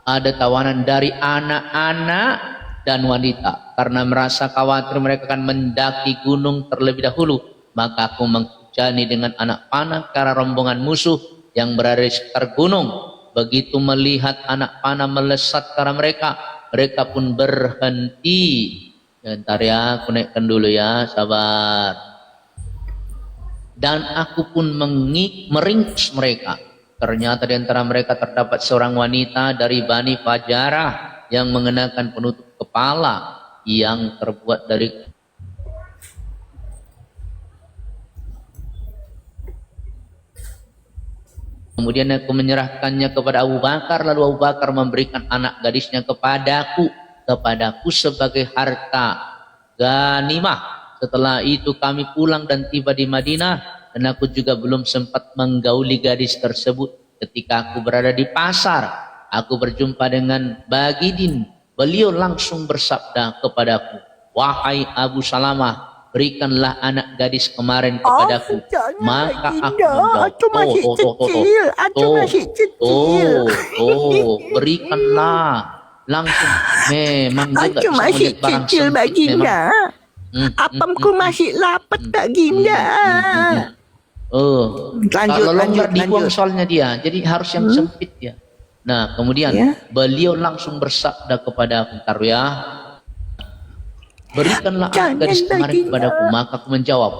ada tawanan dari anak-anak dan wanita. Karena merasa khawatir mereka akan mendaki gunung terlebih dahulu, maka aku menghujani dengan anak panah ke arah rombongan musuh yang berada di sekitar gunung. Begitu melihat anak panah melesat ke arah mereka, mereka pun berhenti. Bentar ya, aku naikkan dulu ya, sabar. Dan aku pun meringkus mereka. Ternyata di antara mereka terdapat seorang wanita dari Bani Fajarah yang mengenakan penutup kepala yang terbuat dari Kemudian aku menyerahkannya kepada Abu Bakar, lalu Abu Bakar memberikan anak gadisnya kepadaku sebagai harta ghanimah. Setelah itu kami pulang dan tiba di Madinah, dan aku juga belum sempat menggauli gadis tersebut. Ketika aku berada di pasar, aku berjumpa dengan Bagidin. Beliau langsung bersabda kepadaku, "Wahai Abu Salamah, berikanlah anak gadis kemarin kepadaku." Maka aku menjawab, berikanlah langsung. Memang dia nggak bisa melihat barang sempit. Memang Apamku masih lapar tak Ginda. Lanjut dibuang soalnya dia, jadi harus yang sempit ya. Nah kemudian beliau langsung bersabda kepada aku, "Taruh ya, berikanlah anak gadis kemarin kepadaku." Maka aku menjawab,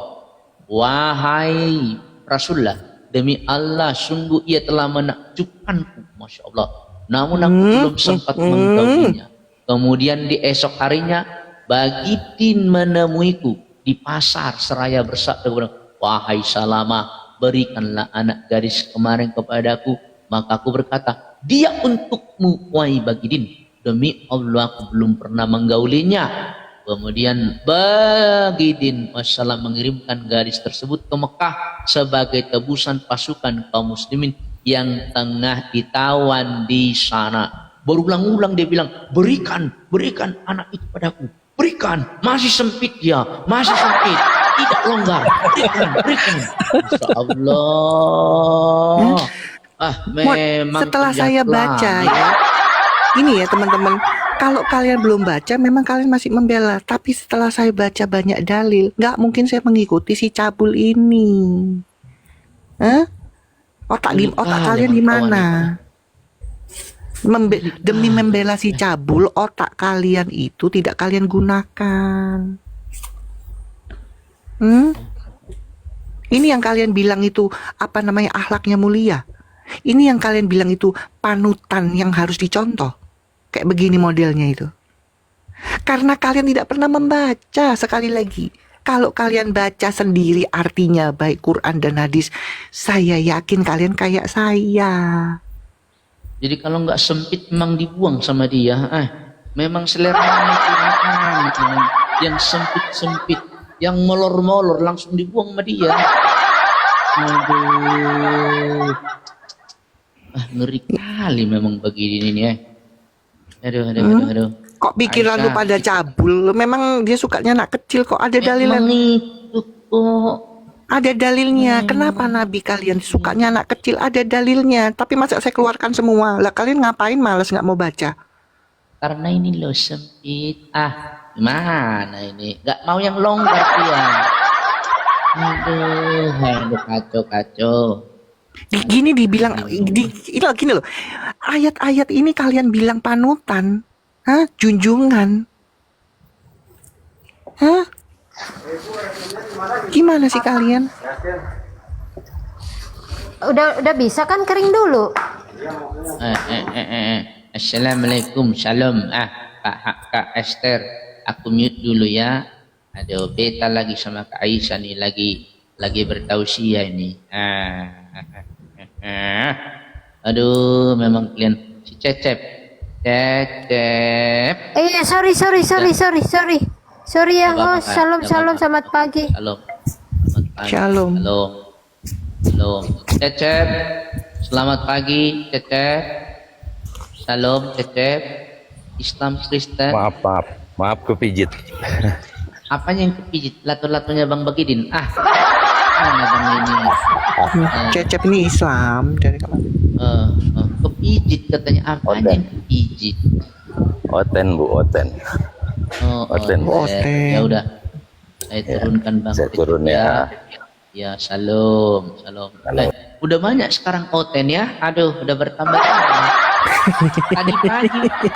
"Wahai Rasulullah, demi Allah sungguh ia telah menakjubkanku." Masya Allah. Namun aku belum sempat menggaulinya. Kemudian di esok harinya Bagidin menemuiku di pasar seraya bersabda kepada, "Wahai Salamah, berikanlah anak gadis kemarin kepadaku." Maka aku berkata, "Dia untukmu, wahai Bagidin. Demi Allah aku belum pernah menggaulinya." Kemudian Bagidin wassalam mengirimkan gadis tersebut ke Mekah sebagai tebusan pasukan kaum muslimin yang tengah ditawan di sana. Berulang-ulang dia bilang, berikan anak itu padaku. Berikan, masih sempit dia, masih sempit, tidak longgar. Berikan. Masya Allah. Memang setelah saya baca ya, ini ya teman-teman, kalau kalian belum baca memang kalian masih membela, tapi setelah saya baca banyak dalil, nggak mungkin saya mengikuti si cabul ini. Otak kalian di mana? Demi membela si cabul, otak kalian itu tidak kalian gunakan. Ini yang kalian bilang itu apa namanya, akhlaknya mulia. Ini yang kalian bilang itu panutan yang harus dicontoh. Kayak begini modelnya itu. Karena kalian tidak pernah membaca. Sekali lagi, kalau kalian baca sendiri artinya baik Quran dan hadis, saya yakin kalian kayak saya. Jadi kalau nggak sempit memang dibuang sama dia. Memang selera yang sempit-sempit, yang molor-molor langsung dibuang sama dia. Aduh. Ngeri kali memang begini ini ya. Aduh. Kok pikiran lu pada cabul? Memang dia sukanya anak kecil kok, ada dalilnya. Itu kok. Ada dalilnya. Kenapa Nabi kalian sukanya anak kecil? Ada dalilnya. Tapi masa saya keluarkan semua? Lah kalian ngapain malas nggak mau baca? Karena ini lo sempit. Gimana ini? Nggak mau yang longgar dia. Aduh, kacau. Gini dibilang, gini loh. Ayat-ayat ini kalian bilang panutan, junjungan, gimana sih kalian? Udah bisa kan kering dulu. Assalamualaikum, shalom. Kak Esther, aku mute dulu ya. Aduh, beta lagi sama Kak Aisyah nih, lagi bertausiah ini. Aduh, memang kalian si Cecep. Sorry ya host. Shalom, selamat pagi. Shalom. Cecep, selamat pagi Cecep. Shalom Cecep. Islam Kristen. Maaf kepijit. Apanya yang kepijit? Latu-latunya Bang Bagidin. Mana Bang ini? Cecep ini Islam dari kemarin. Kepijit katanya. Apanya yang kepijit? Oten Bu, oten. Oten. Ya udah. Saya turunkan Bang. Saya turun ya. Ya, salam. Udah banyak sekarang oten ya. Aduh, udah bertambah.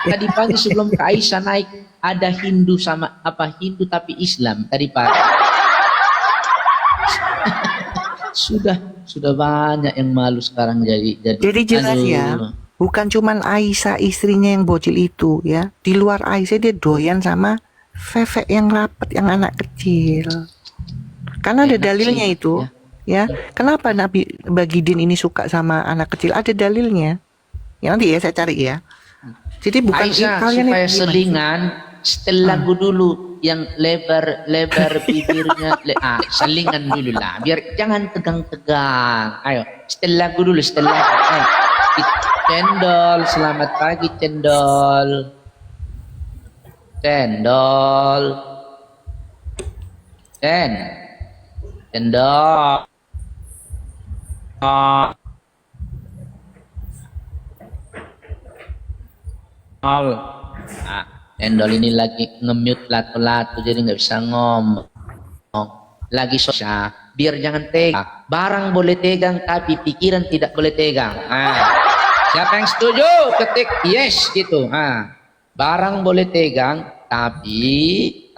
Tadi pagi sebelum Kak Aisyah naik ada Hindu Hindu tapi Islam tadi pagi. sudah banyak yang malu sekarang Jadi jelas ya, bukan cuman Aisyah istrinya yang bocil itu ya. Di luar Aisyah dia doyan sama Fefek yang rapet, yang anak kecil. Karena ada dalilnya itu ya. Kenapa Nabi Bagidin ini suka sama anak kecil? Ada dalilnya. Ya nanti ya saya cari ya. Jadi bukan Aisyah kalian supaya ini selingan setel lagu dulu yang lebar bibirnya selingan dulu lah biar jangan tegang-tegang. Ayo setel lagu dulu, setel lagu. Ayo. Cendol, selamat pagi Cendol. Cendol. Cendol ini lagi nge-mute latu-latu jadi nggak bisa ngomong. Lagi sosial, biar jangan tegang. Barang boleh tegang tapi pikiran tidak boleh tegang. Siapa yang setuju ketik yes gitu. Barang boleh tegang tapi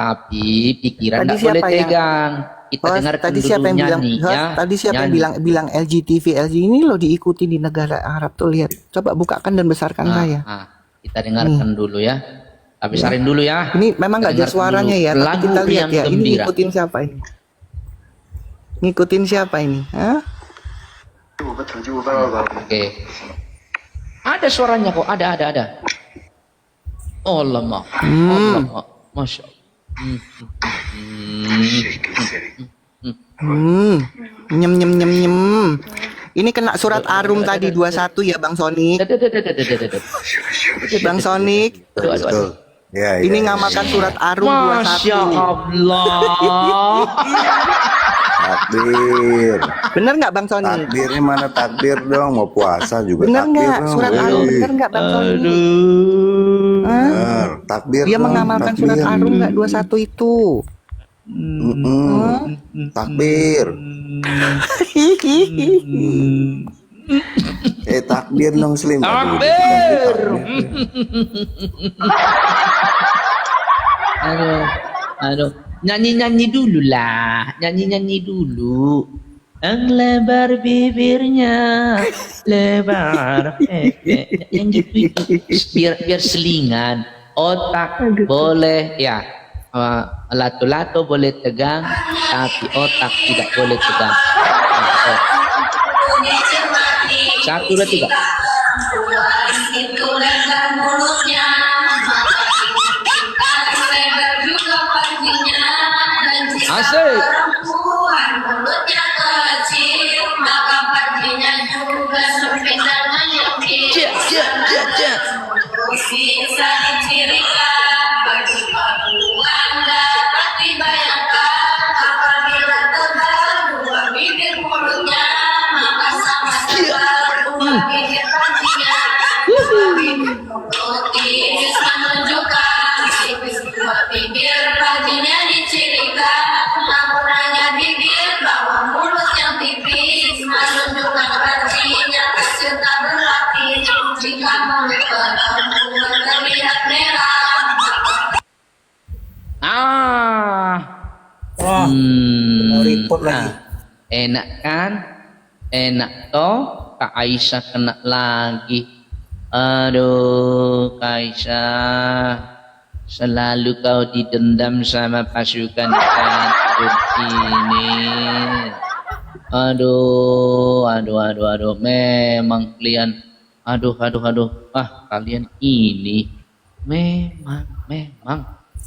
pikiran tidak boleh tegang. Kita dengarkan tadi dulu siapa yang nyanyi bilang, ya. tadi siapa Nyanyi. yang bilang LGTV ini loh diikuti di negara Arab tuh, lihat. Coba bukakan dan besarkan saya. Kita dengarkan dulu ya. Tapi sarin dulu ya. Ini memang nggak ada Dengarkan suaranya dulu ya, tapi lagu kita lihat yang ya. Ini gembira. ngikutin siapa ini? Ngikutin siapa ini? Hah? Oke. Ada suaranya kok, ada. Oh lama. Masya Nyem. Ini kena surat Arum tadi 21 ya Bang Sonik. Bang Sonik. Ya, ini ngamalkan surat Arum 21. Masya Allah. Takbir. Bener nggak Bang Sonik? Takbirnya mana takbir dong, mau puasa juga Bener takbir nggak dong. surat Arum? Bener nggak Bang Sonik? Bener, takbir Dia dong, mengamalkan takbir. surat Arum nggak 21 itu? Takbir. Takbir dong Slim. Takbir. Aduh. Nyanyi dulu lah. Nyanyi dulu. Ang lebar bibirnya, lebar. Yang gitu. Biar selingan. Otak boleh ya. Lato-lato boleh tegang, tapi otak tidak boleh tegang. Satu, dua, tiga. Asik. Report lagi. Enak kan? Enak toh? Kak Aisyah kena lagi. Aduh, Kak Aisyah, selalu kau didendam sama pasukan takut ini. Aduh, memang kalian, aduh. Kalian ini memang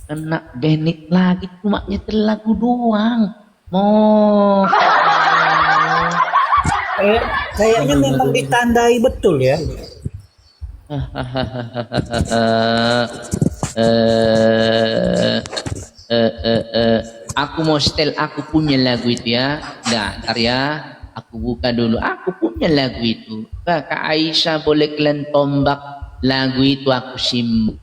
kena benik lagi, cuma nyetel lagu doang. Kayaknya memang ditandai betul ya. Aku mau setel aku punya lagu itu ya. Nah, ntar ya. Aku buka dulu. Aku punya lagu itu. Kak Aisyah boleh kalian tombak lagu itu aku setel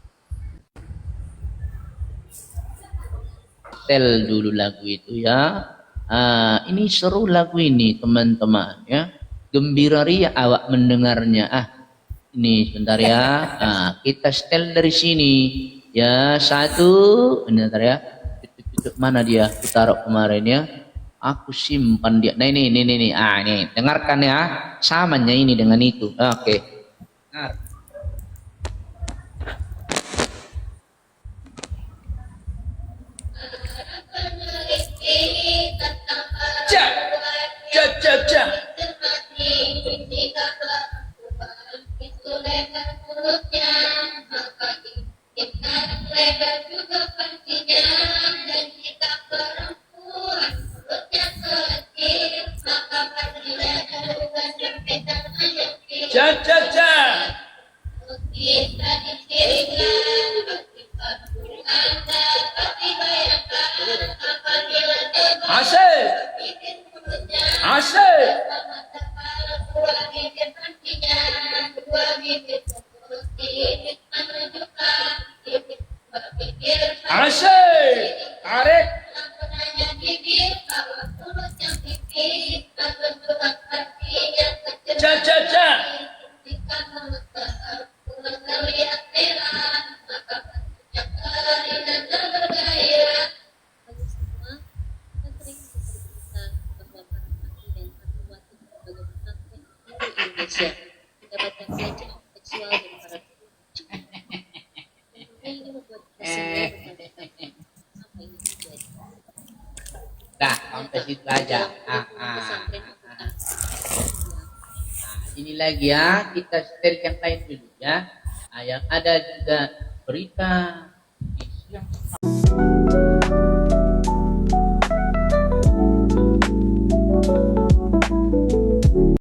dulu lagu itu ya. Ini seru lagu ini teman-teman ya. Gembira ria awak mendengarnya. Ini sebentar ya. Kita setel dari sini. Ya, satu. Ini sebentar ya. Mana dia? Aku taruh kemarin ya. Aku simpan dia. Nah ini. Ini dengarkan ya. Samanya ini dengan itu. Oke. Dengar. Ja. Asyik. Tarik. Ja. Nah, sampai situ aja. Ini lagi ya, kita setel yang lain dulu ya. Yang ada juga berita.